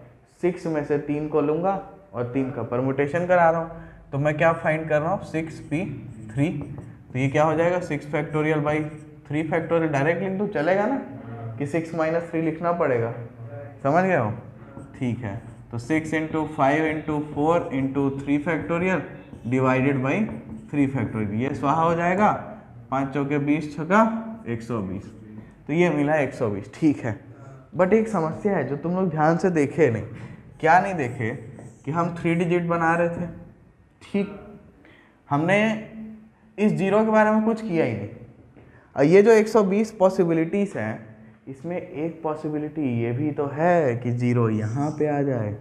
6 में से 3 को लूँगा और 3 का परमुटेशन करा रहा हूँ। तो मैं क्या फाइंड कर रहा हूँ, 6p3। तो ये क्या हो जाएगा, 6 फैक्टोरियल बाई 3 फैक्टोरियल। डायरेक्ट लिख दूँ चलेगा ना, कि 6 - 3 लिखना पड़ेगा, समझ गए हो, ठीक है। तो 6 into 5 into 4 into 3 factorial divided by 3 factorial, ये स्वाहा हो जाएगा। 5 चौके 20 छका 120, तो ये मिला 120, ठीक है। बट एक समस्या है जो तुम लोग ध्यान से देखे नहीं, क्या नहीं देखे, कि हम 3 डिजिट बना रहे थे, ठीक, हमने इस जीरो के बारे में कुछ किया ही नहीं। और ये जो 120 पॉसिबिलिटीज़ हैं, इसमें एक पॉसिबिलिटी ये भी तो है कि जीरो यहाँ पे आ जाए,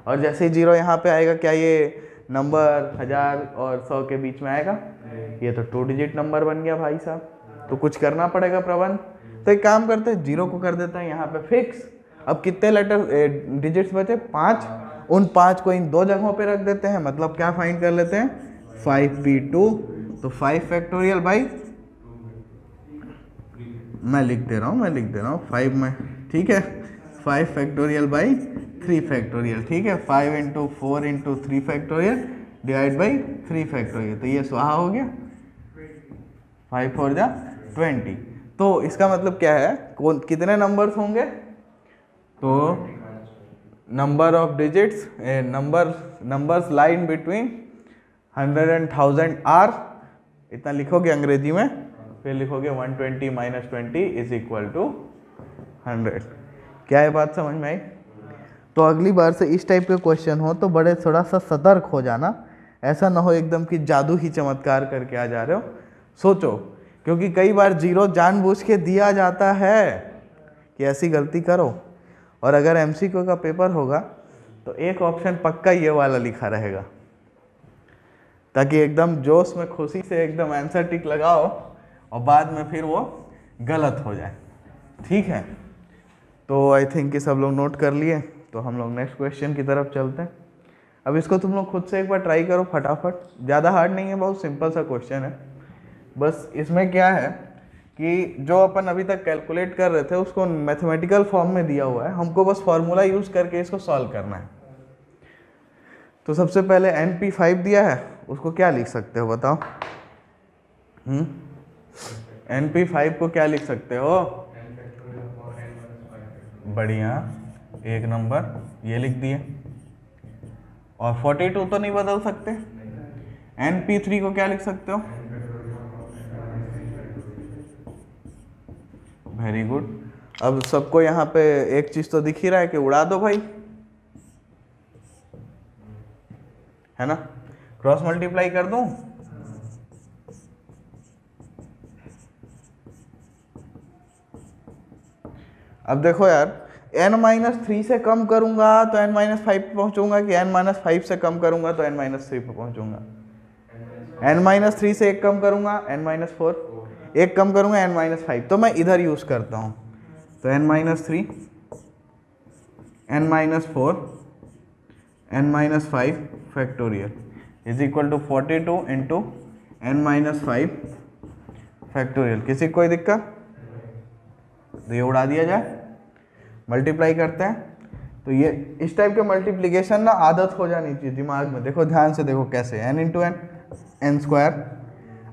और जैसे ही जीरो यहाँ पे आएगा, क्या ये नंबर 1000 और 100 के बीच में आएगा? ये तो 2 डिजिट नंबर बन गया भाई साहब। तो कुछ करना पड़ेगा प्रबंध। तो एक काम करते हैं, जीरो को कर देते हैं यहाँ पे फिक्स। अब कितने लेटर डिजिट्स बचे, 5। उन 5 को इन 2 जगहों पे रख देते हैं, मतलब क्या फाइंड कर लेते हैं, 5p2। तो 5 फैक्टोरियल बाई, मैं लिख दे रहा हूँ 5 में, ठीक है, 5 फैक्टोरियल बाई 3 फैक्टोरियल, ठीक है। 5 into 4 into 3 factorial divide by 3 factorial, तो ये स्वाहा हो गया, 5 4 जा 20। तो इसका मतलब क्या है, कितने नंबर्स होंगे, तो number of digits, numbers line between 100 and 1000 are, इतना लिखोगे अंग्रेजी में, फिर लिखोगे 120 माइनस 20 इज इक्वल टू 100। क्या है बात समझ में आई? तो अगली बार से इस टाइप के क्वेश्चन हो तो बड़े थोड़ा सा सतर्क हो जाना, ऐसा ना हो एकदम कि जादू ही चमत्कार करके आ जा रहे हो, सोचो, क्योंकि कई बार जीरो जानबूझ के दिया जाता है कि ऐसी गलती करो, और अगर एमसीक्यू का पेपर होगा तो एक ऑप्शन पक्का ये वाला लिखा रहेगा, ताकि एकदम जोश में खुशी से एकदम आंसर टिक लगाओ और बाद में फिर वो गलत हो जाए, ठीक है। तो आई थिंक कि सब लोग नोट कर लिए, तो हम लोग नेक्स्ट क्वेश्चन की तरफ चलते हैं। अब इसको तुम लोग खुद से एक बार ट्राई करो फटाफट, ज़्यादा हार्ड नहीं है, बहुत सिंपल सा क्वेश्चन है। बस इसमें क्या है कि जो अपन अभी तक कैलकुलेट कर रहे थे उसको मैथमेटिकल फॉर्म में दिया हुआ है, हमको बस फॉर्मूला यूज़ करके इसको सॉल्व करना है। तो सबसे पहले NP5 दिया है, उसको क्या लिख सकते हो बताओ? NP5 को क्या लिख सकते हो? बढ़िया, एक नंबर ये लिख दिए। और 42 तो नहीं बदल सकते। NP3 को क्या लिख सकते हो? Very good. अब सबको यहाँ पे एक चीज तो दिख ही रहा है कि उड़ा दो भाई, है ना? क्रॉस मल्टीप्लाई कर दूं? अब देखो यार, n-3 से कम करूंगा तो n-5 पे पहुंचूंगा, कि n-5 से कम करूंगा तो n-3 पे पहुंचूंगा? n-3 से एक कम करूंगा n-4, एक कम करूंगा n-5, तो मैं इधर यूज करता हूं। तो n-3, n-4, n-5 factorial is equal to 42 into n-5 factorial. किसी कोई दिक्कत? तो ये उड़ा दिया जाए, मल्टीप्लाई करते हैं। तो ये इस टाइप के मल्टीप्लिकेशन ना आदत हो जानी चाहिए दिमाग में। देखो ध्यान से, देखो कैसे, n into n, n square.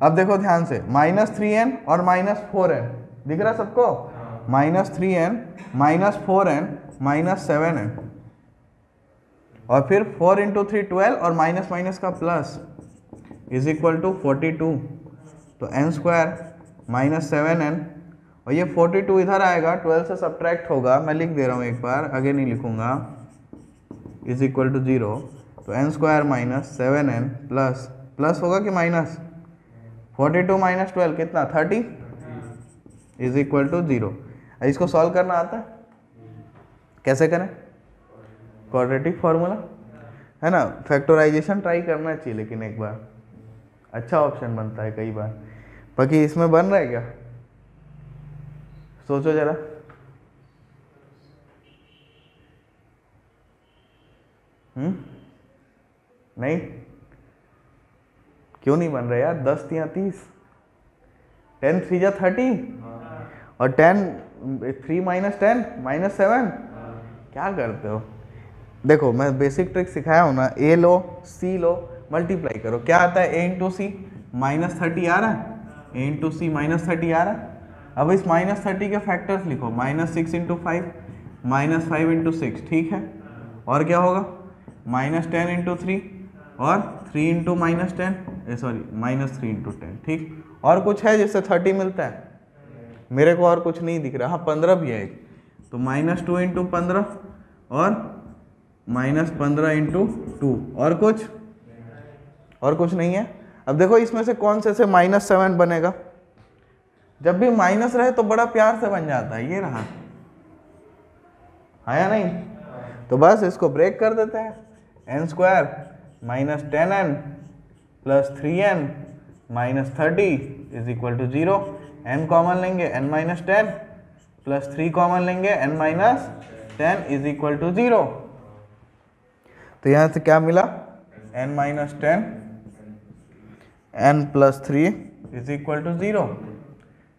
अब देखो ध्यान से, -3n और -4n दिख रहा सबको? -3n, -4n, -7n, और फिर 4 इंटू 3 12, और माइनस माइनस का प्लस इज इक्वल टू 42। तो n स्क्वायर -7n, और ये 42 इधर आएगा, 12 से सब्ट्रैक्ट होगा, मैं लिख दे रहा हूँ एक बार, आगे नहीं लिखूंगा, इज इक्वल टू 0। तो n स्क्वायर -7n प्लस होगा कि माइनस? 42 माइनस 12 कितना? 30 इज इक्वल टू 0। इसको सॉल्व करना आता है? कैसे करें? क्वाड्रेटिक फार्मूला है ना, फैक्टराइजेशन ट्राई करना चाहिए, लेकिन एक बार अच्छा ऑप्शन बनता है कई बार। बाकी इसमें बन रहा है क्या? सोचो जरा। नहीं, क्यों नहीं बन रहा यार? 10 या 30, 10 3 जा 30, और 10 3 माइनस 10 -7। क्या करते हो? देखो मैं बेसिक ट्रिक सिखाया हूँ ना, ए लो, सी लो, मल्टीप्लाई करो, क्या आता है? a इंटू सी -30 आ रहा है, a इंटू सी -30 आ रहा है। अब इस -30 के फैक्टर्स लिखो, -6 इंटू 5, -5 इंटू 6, ठीक है। और क्या होगा? -10 इंटू 3, और 3 इंटू -10, -3 इंटू 10, ठीक। और कुछ है जिससे 30 मिलता है? मेरे को और कुछ नहीं दिख रहा। हाँ 15 भी है एक, तो -2 इंटू 15, और -15 इंटू 2, और कुछ नहीं है। अब देखो इसमें से कौन से -7 बनेगा? जब भी माइनस रहे तो बड़ा प्यार से बन जाता है, ये रहा, है या नहीं? तो बस इसको ब्रेक कर देते हैं, n square -10n plus 3n -30 is equal to 0। n common लेंगे, n-10 प्लस 3 कॉमन लेंगे, n-10 इज इक्वल टू 0। तो यहाँ से क्या मिला? n-10 n plus 3 is equal to 0,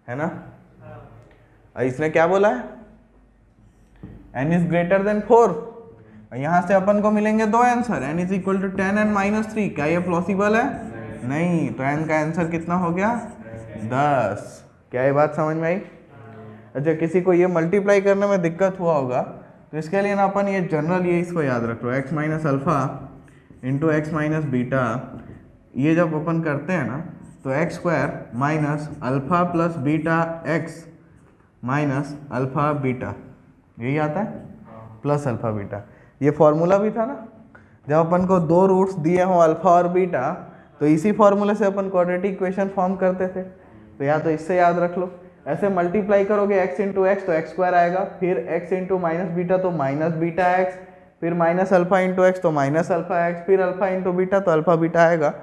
है ना? इसने क्या बोला है? n is greater than 4। यहाँ से अपन को मिलेंगे दो answer, n is equal to 10n-3। क्या ये पॉसिबल है? नहीं। तो n का आंसर कितना हो गया? 10। क्या ये बात समझ में आई? अच्छा, किसी को ये मल्टीप्लाई करने में दिक्कत हुआ होगा तो इसके लिए ना अपन ये जनरल ये इसको याद रख लो, x minus alpha into x minus beta. ये जब अपन करते हैं ना तो x square minus alpha plus beta x minus alpha beta, यही आता है, प्लस अल्फ़ा बीटा। ये फॉर्मूला भी था ना, जब अपन को दो रूट्स दिए हों अल्फ़ा और बीटा, तो इसी फॉर्मूले से अपन क्वाड्रेटिक इक्वेशन फॉर्म करते थे। तो या तो इससे याद रख लो, ऐसे मल्टीप्लाई करोगे x इंटू एक्स तो एक्स स्क्वायर आएगा, फिर x इंटू माइनस बीटा तो माइनस बीटा एक्स, फिर माइनस अल्फ़ा इंटू एक्स तो माइनस अल्फ़ा एक्स, फिर अल्फ़ा इंटू बीटा तो अल्फ़ा बीटा आएगा।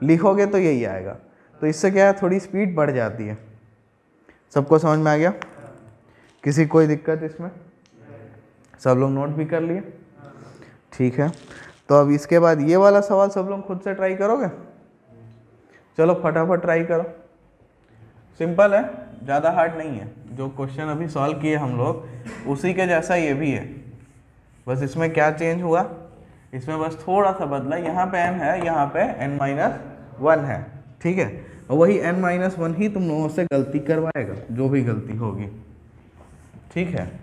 लिखोगे तो यही आएगा। तो इससे क्या है, थोड़ी स्पीड बढ़ जाती है। सबको समझ में आ गया? किसी कोई दिक्कत इसमें? सब लोग नोट भी कर लिए? ठीक है। तो अब इसके बाद ये वाला सवाल सब लोग खुद से ट्राई करोगे? चलो फटाफट ट्राई करो। सिंपल है, ज़्यादा हार्ड नहीं है। जो क्वेश्चन अभी सॉल्व किए हम लोग उसी के जैसा ये भी है, बस इसमें क्या चेंज हुआ, इसमें बस थोड़ा सा बदला। यहाँ पे n है, यहाँ पे n-1 है, ठीक है। और वही n-1 ही तुम लोगों से गलती करवाएगा, जो भी गलती होगी, ठीक है।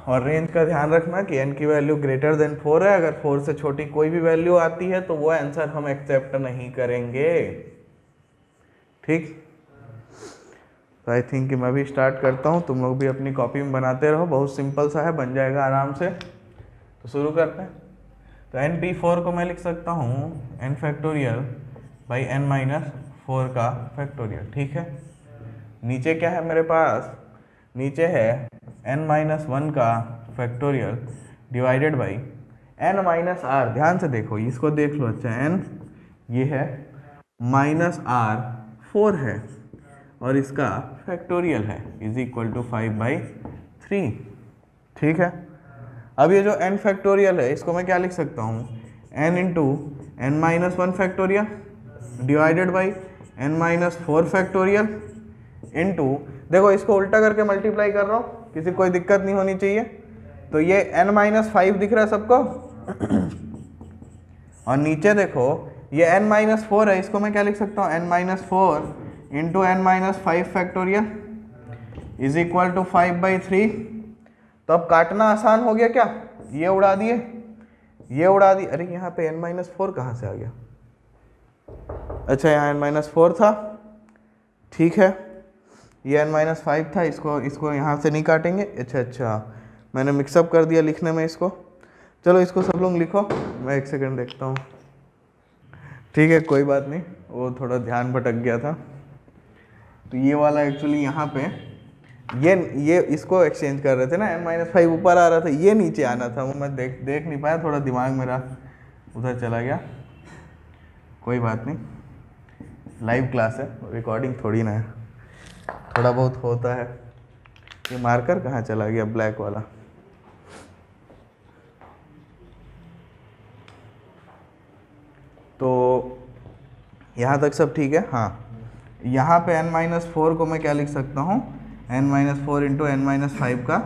और रेंज का ध्यान रखना कि n की वैल्यू ग्रेटर देन 4 है। अगर 4 से छोटी कोई भी वैल्यू आती है तो वो आंसर हम एक्सेप्ट नहीं करेंगे, ठीक। तो आई थिंक कि मैं भी स्टार्ट करता हूँ, तुम लोग भी अपनी कॉपी में बनाते रहो। बहुत सिंपल सा है, बन जाएगा आराम से। तो शुरू करते हैं। तो n-4 को मैं लिख सकता हूँ n फैक्टोरियल बाई n-4 का फैक्टोरियल, ठीक है। नीचे क्या है मेरे पास? नीचे है n-1 का फैक्टोरियल डिवाइडेड बाई n-r। ध्यान से देखो, इसको देख लो। अच्छा, n ये है माइनस r 4 है और इसका फैक्टोरियल है इज इक्वल टू 5/3, ठीक है। अब ये जो n फैक्टोरियल है इसको मैं क्या लिख सकता हूँ? n into n-1 factorial divided by n-4 factorial into, देखो इसको उल्टा करके मल्टीप्लाई कर रहा हूँ, किसी कोई दिक्कत नहीं होनी चाहिए। तो ये n-5 दिख रहा है सबको और नीचे देखो ये n-4 है, इसको मैं क्या लिख सकता हूँ? n-4 into n-5 factorial is equal to 5/3। तो अब काटना आसान हो गया क्या? ये उड़ा दिए, ये उड़ा दिए। अरे यहाँ पे n-4 कहाँ से आ गया? अच्छा, यहाँ n-4 था, ठीक है। ये n-5 था, इसको यहाँ से नहीं काटेंगे। अच्छा, मैंने मिक्सअप कर दिया लिखने में इसको। चलो इसको सब लोग लिखो, मैं एक सेकंड देखता हूँ, ठीक है। कोई बात नहीं, वो थोड़ा ध्यान भटक गया था। तो ये वाला एक्चुअली यहाँ पे ये इसको एक्सचेंज कर रहे थे ना, n-5 ऊपर आ रहा था, ये नीचे आना था, वो मैं देख नहीं पाया, थोड़ा दिमाग मेरा उधर चला गया। कोई बात नहीं, लाइव क्लास है, रिकॉर्डिंग थोड़ी ना है, थोड़ा बहुत होता है। ये मार्कर कहाँ चला गया ब्लैक वाला? तो यहाँ तक सब ठीक है। हाँ, यहाँ पे n-4 को मैं क्या लिख सकता हूँ? n-4 इंटू n-5 का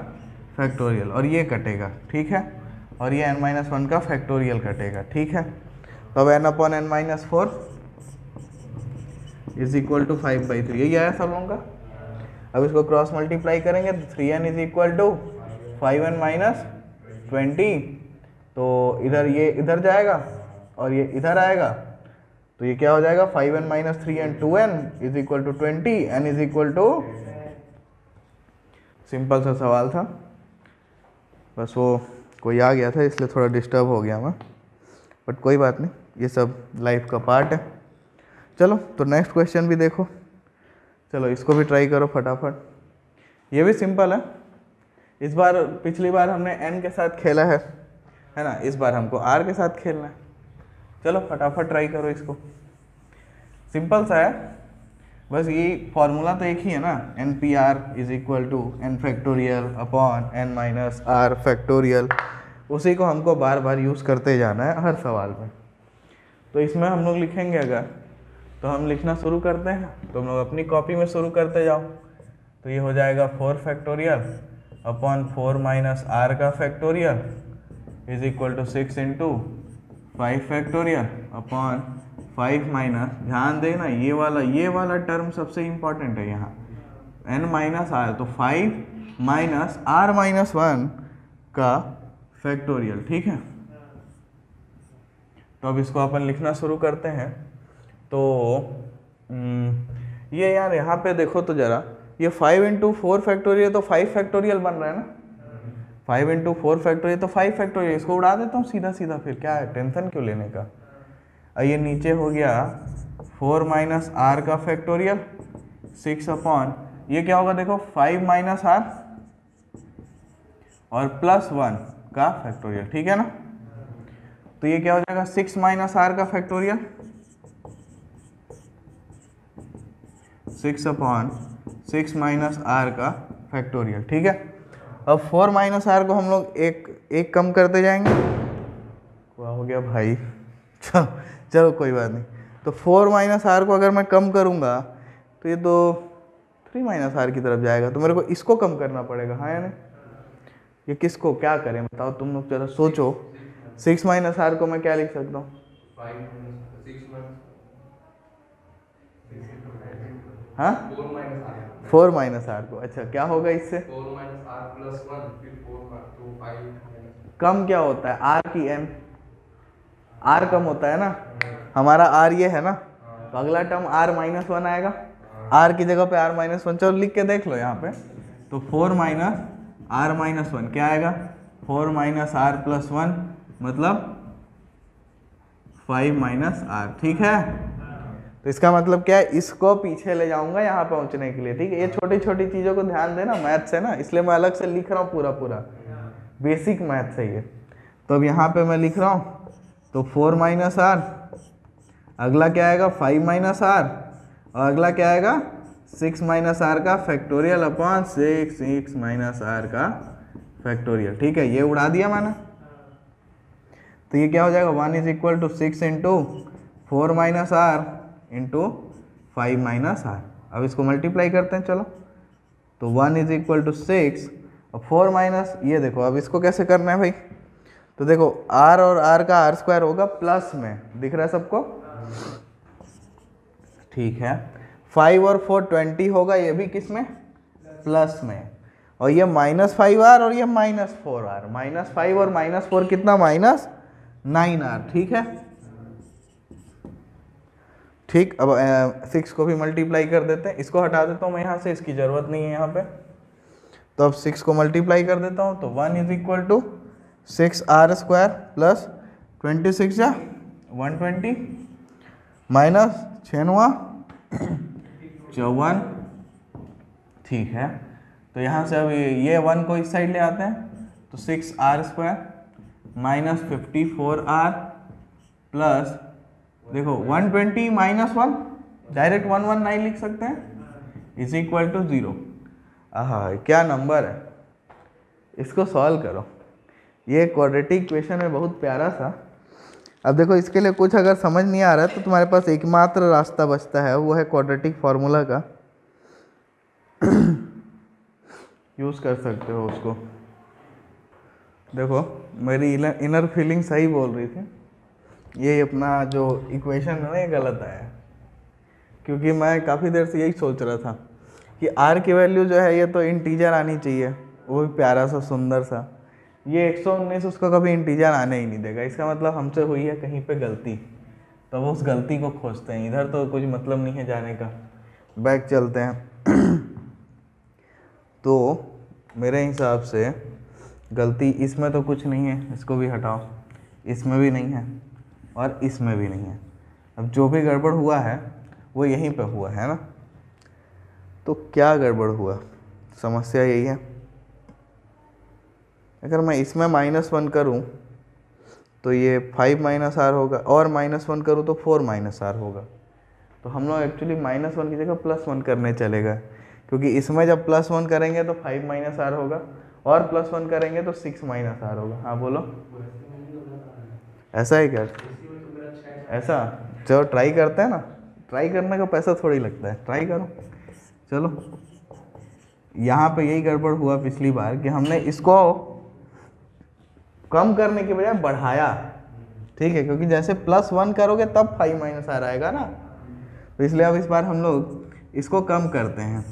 फैक्टोरियल, और ये कटेगा, ठीक है। और ये n-1 का फैक्टोरियल कटेगा, ठीक है। तो अब n/n-4 इज इक्वल टू 5/3, यही आया सब लोगों का। अब इसको क्रॉस मल्टीप्लाई करेंगे तो 3n is equal to 5n-20। तो इधर ये इधर जाएगा और ये इधर आएगा, तो ये क्या हो जाएगा? 5n-3n 2n is equal to 20, n is equal to, simple सा सवाल था, बस वो कोई आ गया था इसलिए थोड़ा डिस्टर्ब हो गया मैं, बट कोई बात नहीं, ये सब लाइफ का पार्ट है। चलो तो नेक्स्ट क्वेश्चन भी देखो। चलो इसको भी ट्राई करो फटाफट। ये भी सिंपल है। इस बार, पिछली बार हमने n के साथ खेला है ना, इस बार हमको r के साथ खेलना है। चलो फटाफट ट्राई करो इसको, सिंपल सा है, बस ये फॉर्मूला तो एक ही है ना, NPR is equal to n factorial upon n-r factorial. उसी को हमको बार बार यूज़ करते जाना है हर सवाल में। तो इसमें हम लोग लिखेंगे, अगर तो हम लिखना शुरू करते हैं, तो हम लोग अपनी कॉपी में शुरू करते जाओ। तो ये हो जाएगा 4 फैक्टोरियल अपॉन 4 माइनस आर का factorial is equal to 6 into 5 factorial upon 5 minus, ध्यान देना ये वाला टर्म सबसे इंपॉर्टेंट है यहाँ, n माइनस आर, तो 5 माइनस आर माइनस 1 का फैक्टोरियल। ठीक है, तो अब इसको अपन लिखना शुरू करते हैं। तो ये यार यहाँ पे देखो तो जरा, ये 5 इंटू 4 फैक्टोरियल तो 5 फैक्टोरियल बन रहा है ना, 5 इंटू 4 फैक्टोरियल तो 5 फैक्टोरियल, इसको उड़ा देता हूँ सीधा सीधा, फिर क्या है, टेंशन क्यों लेने का। और ये नीचे हो गया 4 माइनस आर का फैक्टोरियल 6 अपॉन, ये क्या होगा देखो 5 माइनस आर और प्लस 1 का फैक्टोरियल। ठीक है ना, तो ये क्या हो जाएगा 6 माइनस आर का फैक्टोरियल 6 अपॉन 6 माइनस आर का फैक्टोरियल। ठीक है, अब 4 माइनस आर को हम लोग एक कम करते जाएंगे, क्या हो गया भाई, चलो कोई बात नहीं। तो 4 माइनस आर को अगर मैं कम करूँगा तो ये तो 3 माइनस आर की तरफ जाएगा, तो मेरे को इसको कम करना पड़ेगा, हाँ या नहीं। ये किसको क्या करें बताओ तुम लोग जरा सोचो। 6 माइनस आर को मैं क्या लिख सकता हूँ, हाँ 4 माइनस आर को, अच्छा क्या होगा इससे, 4 माइनस आर प्लस 1 फिर 4 तो 5 कम क्या होता है आर की एम, आर कम होता है ना, हमारा आर ये है ना, तो अगला टर्म आर माइनस 1 आएगा, आर की जगह पे आर माइनस 1, चलो लिख के देख लो यहाँ पे। तो 4 माइनस आर माइनस 1 क्या आएगा, 4 माइनस आर प्लस 1 मतलब 5 माइनस आर। ठीक है, तो इसका मतलब क्या है, इसको पीछे ले जाऊंगा यहाँ पहुँचने के लिए। ठीक है, ये छोटी छोटी चीज़ों को ध्यान देना, मैथ्स है ना, इसलिए मैं अलग से लिख रहा हूँ, पूरा बेसिक मैथ्स है ये। तो अब यहाँ पे मैं लिख रहा हूँ, तो 4 माइनस आर, अगला क्या आएगा 5 माइनस आर, और अगला क्या आएगा 6 माइनस आर का फैक्टोरियल अपॉन 6 माइनस आर का फैक्टोरियल। ठीक है, ये उड़ा दिया मैंने, तो ये क्या हो जाएगा 1 is equal to 6 into 4 minus r into 5 minus r. अब इसको मल्टीप्लाई करते हैं, चलो, तो 1 इज इक्वल टू 6 और 4 माइनस, ये देखो अब इसको कैसे करना है भाई, तो देखो r और r का r स्क्वायर होगा प्लस में, दिख रहा है सबको, ठीक है। 5 और 4 20 होगा, ये भी किस में, प्लस में, और ये -5r और ये -4r, -5 और -4 कितना, -9r। ठीक है, ठीक, अब 6 को भी मल्टीप्लाई कर देते हैं, इसको हटा देता हूँ मैं यहाँ से, इसकी ज़रूरत नहीं है यहाँ पे। तो अब 6 को मल्टीप्लाई कर देता हूँ, तो 1 is equal to 6r square plus 26 या 120 माइनस 6 54। ठीक है, तो यहाँ से अब ये 1 को इस साइड ले आते हैं, तो 6r square minus 54r plus, देखो 120 माइनस 1, डायरेक्ट 119 लिख सकते हैं, इज इक्वल टू 0। हाँ, क्या नंबर है, इसको सॉल्व करो, ये क्वाड्रेटिक इक्वेशन है बहुत प्यारा सा। अब देखो इसके लिए कुछ अगर समझ नहीं आ रहा है तो तुम्हारे पास एकमात्र रास्ता बचता है, वो है क्वाड्रेटिक फार्मूला का यूज़ कर सकते हो उसको। देखो मेरी इनर फीलिंग सही बोल रही थी, ये अपना जो इक्वेशन है ना ये गलत आया, क्योंकि मैं काफ़ी देर से यही सोच रहा था कि r की वैल्यू जो है ये तो इंटीजर आनी चाहिए, वो भी प्यारा सा सुंदर सा, ये 119 उसको कभी इंटीजर आने ही नहीं देगा, इसका मतलब हमसे हुई है कहीं पे गलती, तो वो उस गलती को खोजते हैं, इधर तो कुछ मतलब नहीं है जाने का, बैक चलते हैं। तो मेरे हिसाब से गलती इसमें तो कुछ नहीं है, इसको भी हटाओ, इसमें भी नहीं है और इसमें भी नहीं है। अब जो भी गड़बड़ हुआ है वो यहीं पे हुआ है ना, तो क्या गड़बड़ हुआ, समस्या यही है। अगर मैं इसमें -1 करूं तो ये 5 माइनस आर होगा, और -1 करूं तो 4 माइनस आर होगा, तो हम लोग एक्चुअली -1 की जगह +1 करने चलेगा, क्योंकि इसमें जब +1 करेंगे तो 5 माइनस आर होगा, और +1 करेंगे तो 6 माइनस आर होगा। हाँ बोलो, ऐसा ही क्या, ऐसा, चलो ट्राई करते हैं ना, ट्राई करने का पैसा थोड़ी लगता है, ट्राई करो, चलो यहाँ पे यही गड़बड़ हुआ पिछली बार कि हमने इसको कम करने के बजाय बढ़ाया, ठीक है, क्योंकि जैसे +1 करोगे तब 5 - r आएगा ना, तो इसलिए अब इस बार हम लोग इसको कम करते हैं।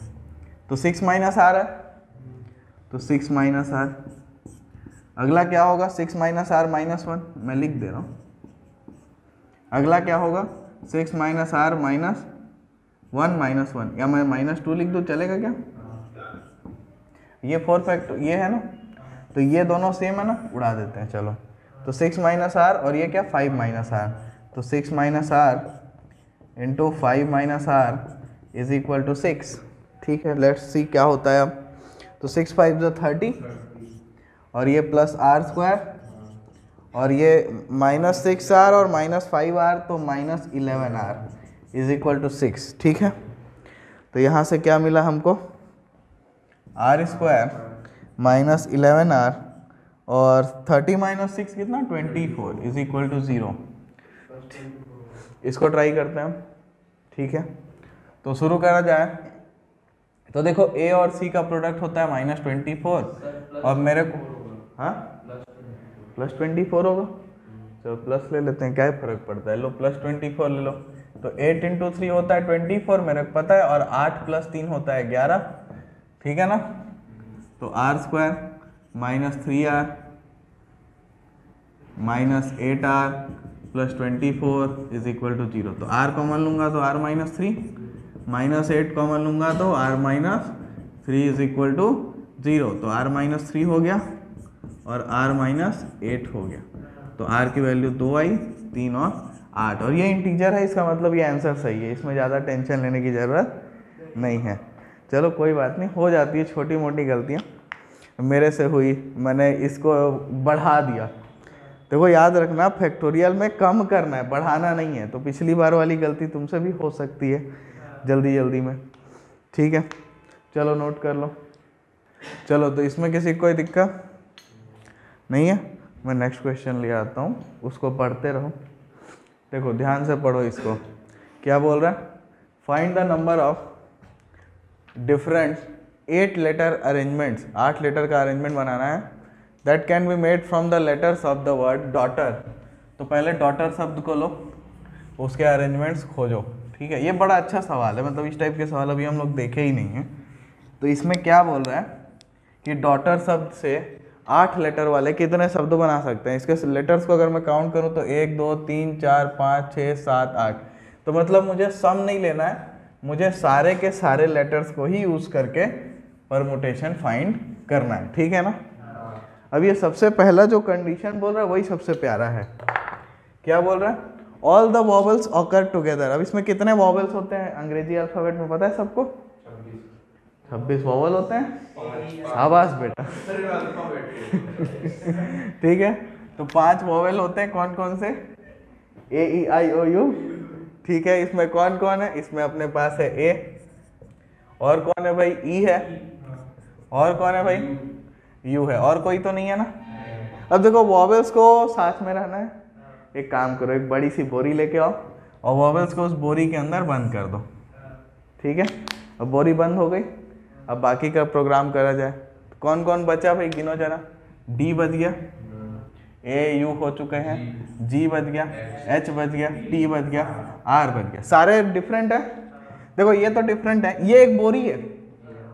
तो 6 - r है, तो 6 - r। अगला क्या होगा? 6 - r -1, मैं लिख दे रहा हूँ। अगला क्या होगा? 6 - r -1 -1, या मैं -2 लिख दूँ, चलेगा क्या? ये 4 फैक्टर ये है ना, तो ये दोनों सेम है ना, उड़ा देते हैं। चलो, तो 6 - r और ये क्या? 5 - r। तो 6 - r into 5 - r is equal to 6। ठीक है, लेट्स सी क्या होता है अब। तो 6 × 5 = 30 और ये +r² और ये -6r और -5r, तो -11r इज इक्वल टू 6। ठीक है, तो यहाँ से क्या मिला हमको? r² -11r और 30 - 6 कितना? 24 इज इक्वल टू 0। इसको ट्राई करते हैं हम। ठीक है, तो शुरू करा जाए। तो देखो a और c का प्रोडक्ट होता है -24 और मेरे को हाँ +24 होगा। चलो प्लस ले लेते हैं, क्या फर्क पड़ता है। लो +24 ले लो, तो 8 × 3 होता है 24, मेरे को पता है, और 8 + 3 होता है 11। ठीक है ना, तो r² -3r -8r +24 is equal to 0। तो r कॉमन लूंगा तो r -3, -8 कॉमन लूंगा तो r -3 इज इक्वल टू 0। तो r -3 हो गया और r -8 हो गया। तो r की वैल्यू 2 आई, 3 और 8, और ये इंटीजर है, इसका मतलब ये आंसर सही है, इसमें ज़्यादा टेंशन लेने की ज़रूरत नहीं है। चलो कोई बात नहीं, हो जाती है छोटी मोटी गलतियाँ, मेरे से हुई, मैंने इसको बढ़ा दिया। देखो याद रखना, फैक्टोरियल में कम करना है, बढ़ाना नहीं है। तो पिछली बार वाली गलती तुमसे भी हो सकती है जल्दी जल्दी में। ठीक है, चलो नोट कर लो। चलो, तो इसमें किसी को कोई दिक्कत नहीं है? मैं नेक्स्ट क्वेश्चन ले आता हूँ, उसको पढ़ते रहो। देखो ध्यान से पढ़ो इसको, क्या बोल रहा है? Find the number of different 8 letter arrangements, 8 लेटर का अरेंजमेंट बनाना है, that can be made from the letters of the word daughter. तो पहले डॉटर शब्द को लो, उसके अरेंजमेंट्स खोजो। ठीक है, ये बड़ा अच्छा सवाल है, मतलब इस टाइप के सवाल अभी हम लोग देखे ही नहीं हैं। तो इसमें क्या बोल रहा है कि डॉटर शब्द से 8 लेटर वाले कितने शब्द बना सकते हैं। इसके लेटर्स को अगर मैं काउंट करूँ तो 1 2 3 4 5 6 7 8। तो मतलब मुझे सम नहीं लेना है, मुझे सारे के सारे लेटर्स को ही यूज़ करके परमुटेशन फाइंड करना है। ठीक है ना। अब ये सबसे पहला जो कंडीशन बोल रहा है वही सबसे प्यारा है। क्या बोल रहा है? All the vowels occur together. अब इसमें कितने वॉवल्स होते हैं अंग्रेजी अल्फाबेट में, पता है सबको? 26 वॉवल होते हैं। शाबाश बेटा। ठीक है, तो 5 वॉवल होते हैं। कौन कौन से? ए ई आई ओ यू। ठीक है, इसमें कौन कौन है? इसमें अपने पास है ए, और कौन है भाई? ई है, और कौन है भाई? यू है, और कोई तो नहीं है ना। अब देखो वॉवल्स को साथ में रहना है, एक काम करो, एक बड़ी सी बोरी लेके आओ और वॉवल्स को उस बोरी के अंदर बंद कर दो। ठीक है, अब बोरी बंद हो गई, अब बाकी का प्रोग्राम करा जाए। तो कौन कौन बचा भाई, गिनो जरा। डी बच गया, ए यू हो चुके हैं, जी बच गया, एच बच गया, टी बच गया, आर बच गया। सारे डिफरेंट है। देखो ये तो डिफरेंट है, ये एक बोरी है,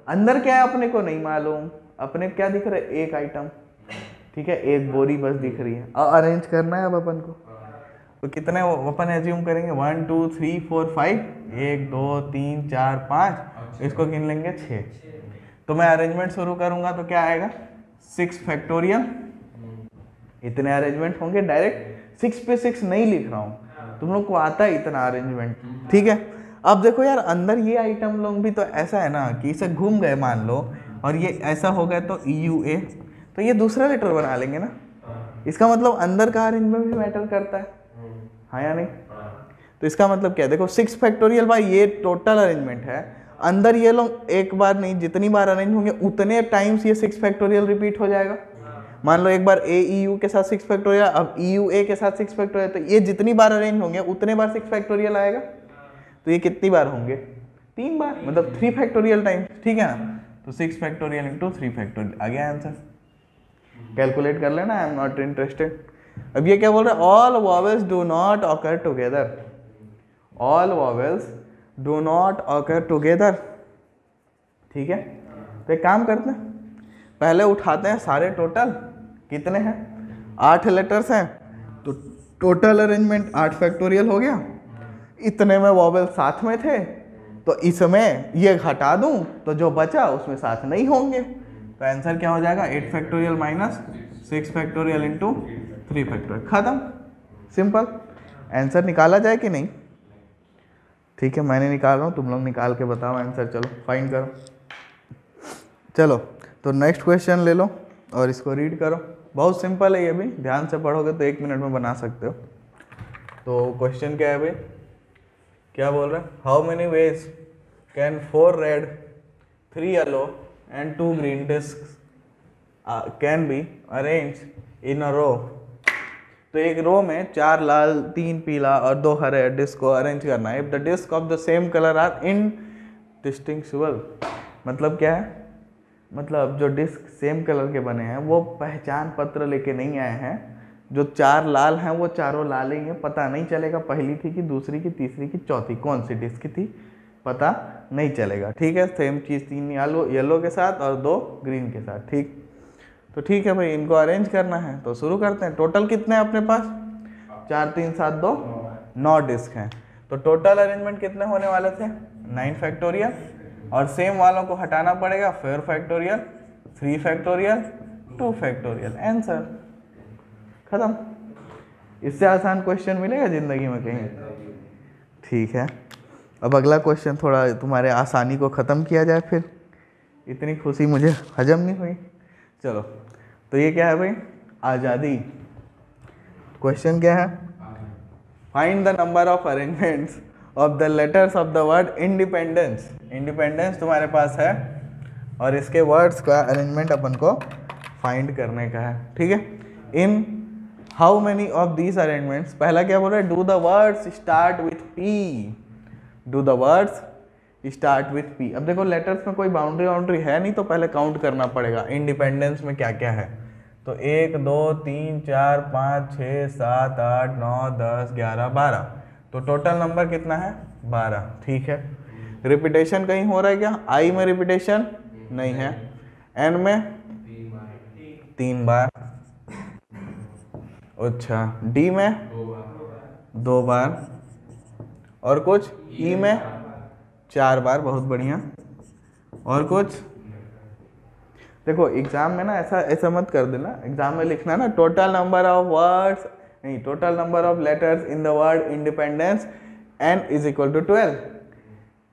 अंदर क्या है अपने को नहीं मालूम। अपने क्या दिख रहा है? एक आइटम। ठीक है, एक बोरी बस दिख रही है, और अरेंज करना है अब अपन को। तो कितने अपन एज्यूम करेंगे? 1 2 3 4 5, 1 2 3 4 5, इसको गिन लेंगे 6। तो मैं अरेंजमेंट शुरू करूंगा तो क्या आएगा? 6 फैक्टोरियल। इतने अरेंजमेंट होंगे, डायरेक्ट 6 पे 6 नहीं लिख रहा हूँ, तुम लोग को आता है इतना अरेंजमेंट। ठीक है, अब देखो यार, अंदर ये आइटम लोग भी तो ऐसा है ना कि इसे घूम गए मान लो, और ये ऐसा हो गया तो EUA, तो ये दूसरा लेटर बना लेंगे ना। इसका मतलब अंदर का अरेंजमेंट भी मैटर करता है, हाँ या नहीं? तो इसका मतलब क्या है? देखो 6 फैक्टोरियल भाई ये टोटल अरेंजमेंट है, अंदर ये लोग एक बार नहीं जितनी बार अरेंज होंगे उतने टाइम्स ये 6 फैक्टोरियल रिपीट हो जाएगा। मान लो एक बार AEU के साथ 6 फैक्टोरियल, अब EUA के साथ 6 फैक्टोरियल, तो ये जितनी बार अरेंज होंगे उतने बार 6 फैक्टोरियल आएगा। तो ये कितनी बार होंगे? 3 बार, मतलब 3 फैक्टोरियल टाइम्स। ठीक है ना, तो 6 फैक्टोरियल इंटू 3 फैक्टोरियल आ गया आंसर। कैलकुलेट कर लेना, आई एम नॉट इंटरेस्टेड। अब ये क्या बोल रहा है, all vowels do not occur together, all vowels do not occur together. ठीक है, तो एक काम करते हैं, पहले उठाते हैं सारे टोटल, कितने हैं 8 लेटर्स हैं, तो टोटल अरेंजमेंट 8 फैक्टोरियल हो गया। इतने में वॉवेल साथ में थे, तो इसमें ये हटा दूं तो जो बचा उसमें साथ नहीं होंगे, तो आंसर क्या हो जाएगा 8 factorial minus 6 factorial into 3 factorial, खत्म, सिंपल। आंसर निकाला जाए कि नहीं? ठीक है, मैंने निकाल रहा हूँ, तुम लोग निकाल के बताओ आंसर। चलो फाइंड करो। चलो तो नेक्स्ट क्वेश्चन ले लो और इसको रीड करो। बहुत सिंपल है ये भी, ध्यान से पढ़ोगे तो 1 मिनट में बना सकते हो। तो क्वेश्चन क्या है भाई, क्या बोल रहा है, how many ways can 4 red 3 yellow and 2 green disc can be arrange in a row. तो एक रो में 4 लाल 3 पीला और 2 हरे डिस्क को अरेंज करना है। If the disc of the same colour are indistinguishable, मतलब क्या है, मतलब जो डिस्क सेम कलर के बने हैं वो पहचान पत्र लेके नहीं आए हैं। जो 4 लाल हैं वो चारों लाल ही हैं, पता नहीं चलेगा पहली थी कि दूसरी की तीसरी की चौथी कौन सी डिस्क की थी, पता नहीं चलेगा। ठीक है, सेम चीज़ 3 येलो के साथ और 2 ग्रीन के साथ। ठीक, तो ठीक है भाई, इनको अरेंज करना है तो शुरू करते हैं। टोटल कितने हैं अपने पास, 4 3 7 2 9 डिस्क हैं। तो टोटल अरेंजमेंट कितने होने वाले थे 9 फैक्टोरियल, और सेम वालों को हटाना पड़ेगा 4 फैक्टोरियल 3 फैक्टोरियल 2 फैक्टोरियल, आंसर खत्म। इससे आसान क्वेश्चन मिलेगा जिंदगी में कहीं? ठीक है, अब अगला क्वेश्चन थोड़ा तुम्हारे आसानी को ख़त्म किया जाए, फिर इतनी खुशी मुझे हजम नहीं हुई। चलो, तो ये क्या है भाई, आज़ादी। क्वेश्चन क्या है, find the number of arrangements of the letters of the word independence. Independence तुम्हारे पास है और इसके वर्ड्स का अरेंजमेंट अपन को फाइंड करने का है। ठीक है, in how many of these arrangements, पहला क्या बोल रहा है, do the words start with P, do the words start with P. अब देखो लेटर्स में कोई बाउंड्री है नहीं, तो पहले काउंट करना पड़ेगा इंडिपेंडेंस में क्या क्या है। तो 1 2 3 4 5 6 7 8 9 10 11 12, तो टोटल नंबर कितना है 12। ठीक है, रिपीटेशन कहीं हो रहा है क्या, आई में रिपीटेशन नहीं है, एन में 3 बार, अच्छा डी में 2 बार, और कुछ ई में 4 बार, बहुत बढ़िया। और कुछ देखो एग्जाम में ना ऐसा मत कर देना, एग्जाम में लिखना ना टोटल नंबर ऑफ वर्ड्स, नहीं total number of letters in the word independence n is equal to 12,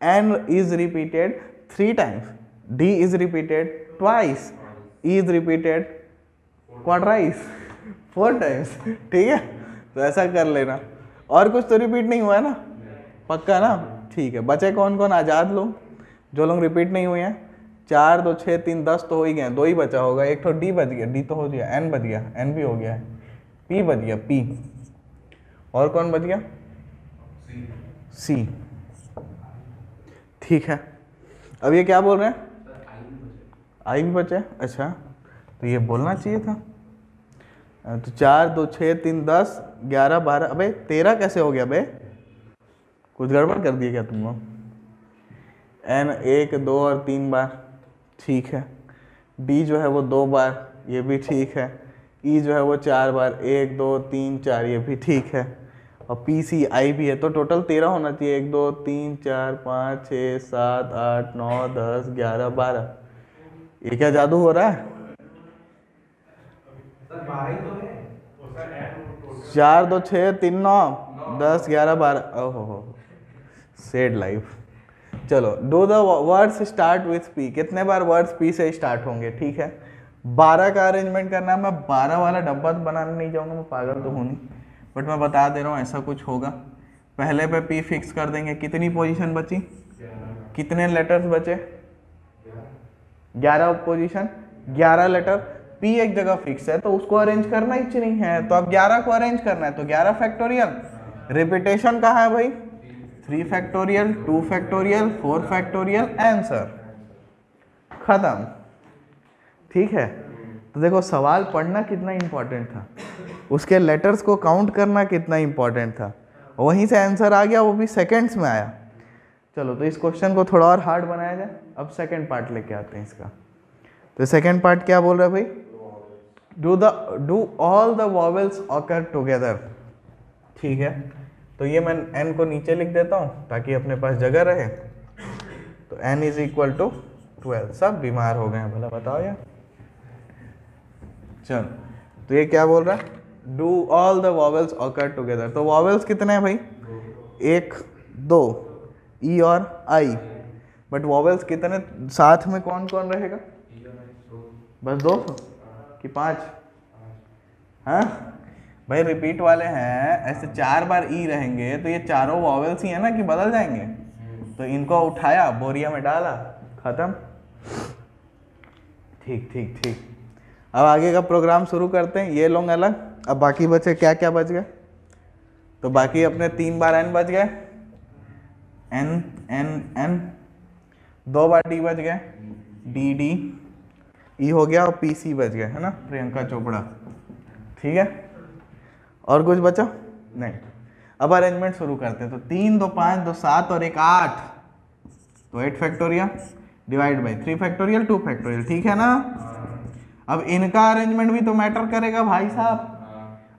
n is repeated 3 times, d is repeated twice, e is repeated quadrice 4 times. ठीक है, तो ऐसा कर लेना। और कुछ तो रिपीट नहीं हुआ है ना, पक्का ना? ठीक है, बचे कौन कौन, आज़ाद लोग, जो लोग रिपीट नहीं हुए हैं, 4 2 6 3 10 तो हो ही गए, 2 ही बचा होगा, एक तो डी बच गया, डी तो हो गया, एन बच गया, एन भी हो गया है, पी बच गया, पी, और कौन बच गया, सी। ठीक है, अब ये क्या बोल रहे हैं, आई भी बचे, अच्छा तो ये बोलना चाहिए था। तो 4 2 6 3 10 11 12, अबे 13 कैसे हो गया बे, कुछ गड़बड़ कर दिया क्या तुम लोग? एन 1 2 और 3 बार, ठीक है, डी जो है वो 2 बार, ये भी ठीक है, ई जो है वो 4 बार, 1 2 3 4, ये भी ठीक है, और पी सी आई भी है, तो टोटल 13 होना चाहिए, 1 2 3 4 5 6 7 8 9 10 11 12। ये क्या जादू हो रहा है? 4 2 6 3 9 10 11 12, ओहो हो सेड लाइफ। चलो, do the words start with P, कितने बार वर्ड्स पी से स्टार्ट होंगे? ठीक है, 12 का अरेंजमेंट करना है। मैं 12 वाला डब्बा तो बनाने नहीं जाऊंगा, मैं पागल तो हूँ नहीं, बट मैं बता दे रहा हूँ ऐसा कुछ होगा। पहले पे पी फिक्स कर देंगे, कितनी पोजीशन बची, कितने लेटर्स बचे, 11 पोजीशन, 11 लेटर, पी एक जगह फिक्स है तो उसको अरेंज करना ही नहीं है, तो अब 11 को अरेंज करना है, तो 11 फैक्टोरियल, रिपीटेशन कहाँ है भाई, 3 फैक्टोरियल 2 फैक्टोरियल 4 फैक्टोरियल, आंसर खत्म। ठीक है, तो देखो सवाल पढ़ना कितना इंपॉर्टेंट था, उसके लेटर्स को काउंट करना कितना इंपॉर्टेंट था, वहीं से आंसर आ गया, वो भी सेकंड्स में आया। चलो तो इस क्वेश्चन को थोड़ा और हार्ड बनाया जाए। अब सेकंड पार्ट लेके आते हैं इसका। तो सेकंड पार्ट क्या बोल रहा है भाई, do all the vowels occur together. ठीक है, तो ये मैं n को नीचे लिख देता हूँ ताकि अपने पास जगह रहे। तो n इज इक्वल टू 12। सब बीमार हो गए हैं, भला बताओ यार। चल तो ये क्या बोल रहा है, do all the vowels occur together. तो वॉवेल्स कितने हैं भाई, 1 2 ई और आई, बट वॉवेल्स कितने साथ में कौन कौन रहेगा, बस 2 कि 5? हाँ भाई रिपीट वाले हैं, ऐसे 4 बार ई रहेंगे तो ये चारों वॉवेल्स ही है ना कि बदल जाएंगे। तो इनको उठाया, बोरिया में डाला, खत्म। ठीक ठीक ठीक, अब आगे का प्रोग्राम शुरू करते हैं। ये लोग अलग, अब बाकी बचे क्या क्या बच गए, तो बाकी अपने 3 बार एन बच गए, एन एन एन, 2 बार डी बच गए, डी डी ई हो गया, और पी सी बच गए, है ना, प्रियंका चोपड़ा। ठीक है, और कुछ बचा नहीं। अब अरेंजमेंट शुरू करते हैं। तो 3 2 5 2 7 और 1 8, तो 8 factorial divide by 3 factorial 2 factorial. ठीक है ना। अब इनका अरेंजमेंट भी तो मैटर करेगा भाई साहब,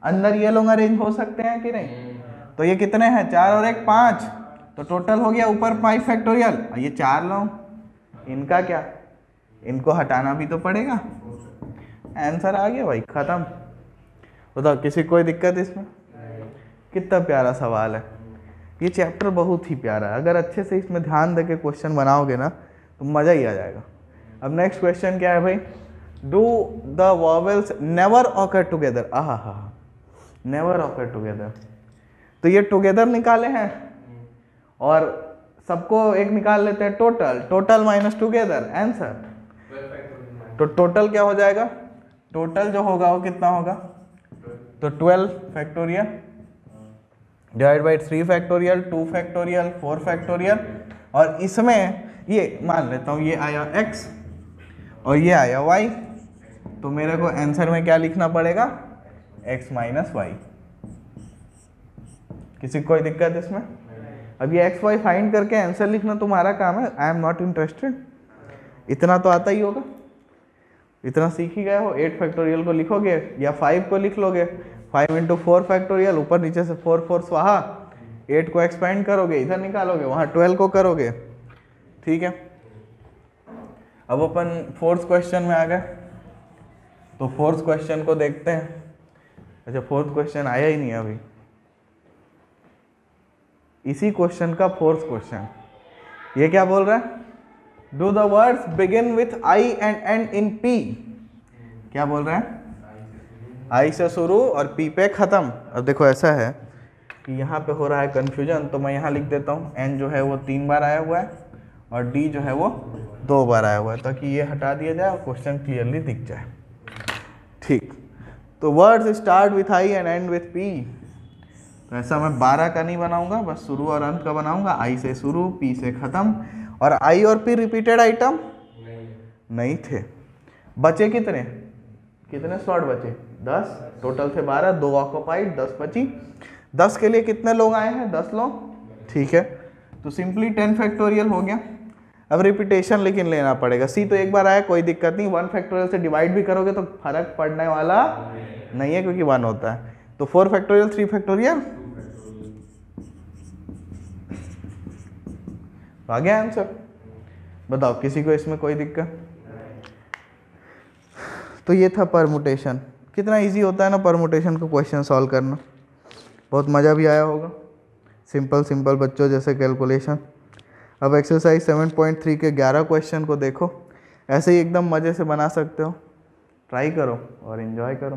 अंदर ये लोग अरेंज हो सकते हैं कि नहीं। तो ये कितने हैं, 4 और 1 5, तो टोटल हो गया ऊपर 5 फैक्टोरियल। ये 4 लोग, इनका क्या, इनको हटाना भी तो पड़ेगा। आंसर आ गया भाई, खत्म। बताओ किसी कोई दिक्कत इसमें? कितना प्यारा सवाल है ये, चैप्टर बहुत ही प्यारा है। अगर अच्छे से इसमें ध्यान देके क्वेश्चन बनाओगे ना तो मज़ा ही आ जाएगा। अब नेक्स्ट क्वेश्चन क्या है भाई, do the vowels never occur together. आहा हा, नेवर ऑकर टुगेदर। तो ये टुगेदर निकाले हैं और सबको एक निकाल लेते हैं total, total minus together, answer. तो टोटल क्या हो जाएगा, टोटल जो होगा वो कितना होगा, तो 12 factorial divide by 3 factorial 2 factorial 4 factorial, और इसमें ये मान लेता हूँ ये आया x और ये आया y, तो मेरे को आंसर में क्या लिखना पड़ेगा, x माइनस वाई। किसी को कोई दिक्कत इसमें? अब ये x y फाइंड करके आंसर लिखना तुम्हारा काम है, आई एम नॉट इंटरेस्टेड। इतना तो आता ही होगा, इतना सीख ही गए हो। 8 फैक्टोरियल को लिखोगे या 5 को लिख लोगे, 5 इंटू 4 फैक्टोरियल, ऊपर नीचे से 4 4 स्वाहा, 8 को एक्सपेंड करोगे, इधर निकालोगे, वहाँ 12 को करोगे। ठीक है, अब अपन 4th क्वेश्चन में आ गए। तो 4th क्वेश्चन को देखते हैं। अच्छा 4th क्वेश्चन आया ही नहीं अभी, इसी क्वेश्चन का 4th क्वेश्चन। ये क्या बोल रहा है, do the words begin with I and and in P. क्या बोल रहा है, आई से शुरू और पी पे खत्म। अब देखो ऐसा है कि यहाँ पे हो रहा है कंफ्यूजन, तो मैं यहाँ लिख देता हूँ एन जो है वो 3 बार आया हुआ है और डी जो है वो 2 बार आया हुआ है, ताकि ये हटा दिया जाए और क्वेश्चन क्लियरली दिख जाए। ठीक, तो words start with I and and with P. तो ऐसा मैं 12 का नहीं बनाऊंगा, बस शुरू और अंत का बनाऊंगा। आई से शुरू, पी से खत्म। और आई और पी रिपीटेड आइटम नहीं थे। बचे कितने, कितने स्लॉट बचे, 10, टोटल थे 12, 2 ऑक्युपाइड, 10 बची। 10 के लिए कितने लोग आए हैं, 10 लोग। ठीक है, तो सिंपली 10 फैक्टोरियल हो गया। अब रिपीटेशन लेकिन लेना पड़ेगा। सी तो एक बार आया, कोई दिक्कत नहीं, 1 फैक्टोरियल से डिवाइड भी करोगे तो फर्क पड़ने वाला नहीं है, क्योंकि 1 होता है। तो 4 फैक्टोरियल 3 फैक्टोरियल आ गया आंसर। बताओ किसी को इसमें कोई दिक्कत? तो ये था परमुटेशन। कितना इजी होता है ना परमुटेशन को क्वेश्चन सॉल्व करना, बहुत मज़ा भी आया होगा। सिंपल सिंपल बच्चों जैसे कैलकुलेशन। अब एक्सरसाइज 7.3 के 11 क्वेश्चन को देखो, ऐसे ही एकदम मज़े से बना सकते हो। ट्राई करो और एंजॉय करो।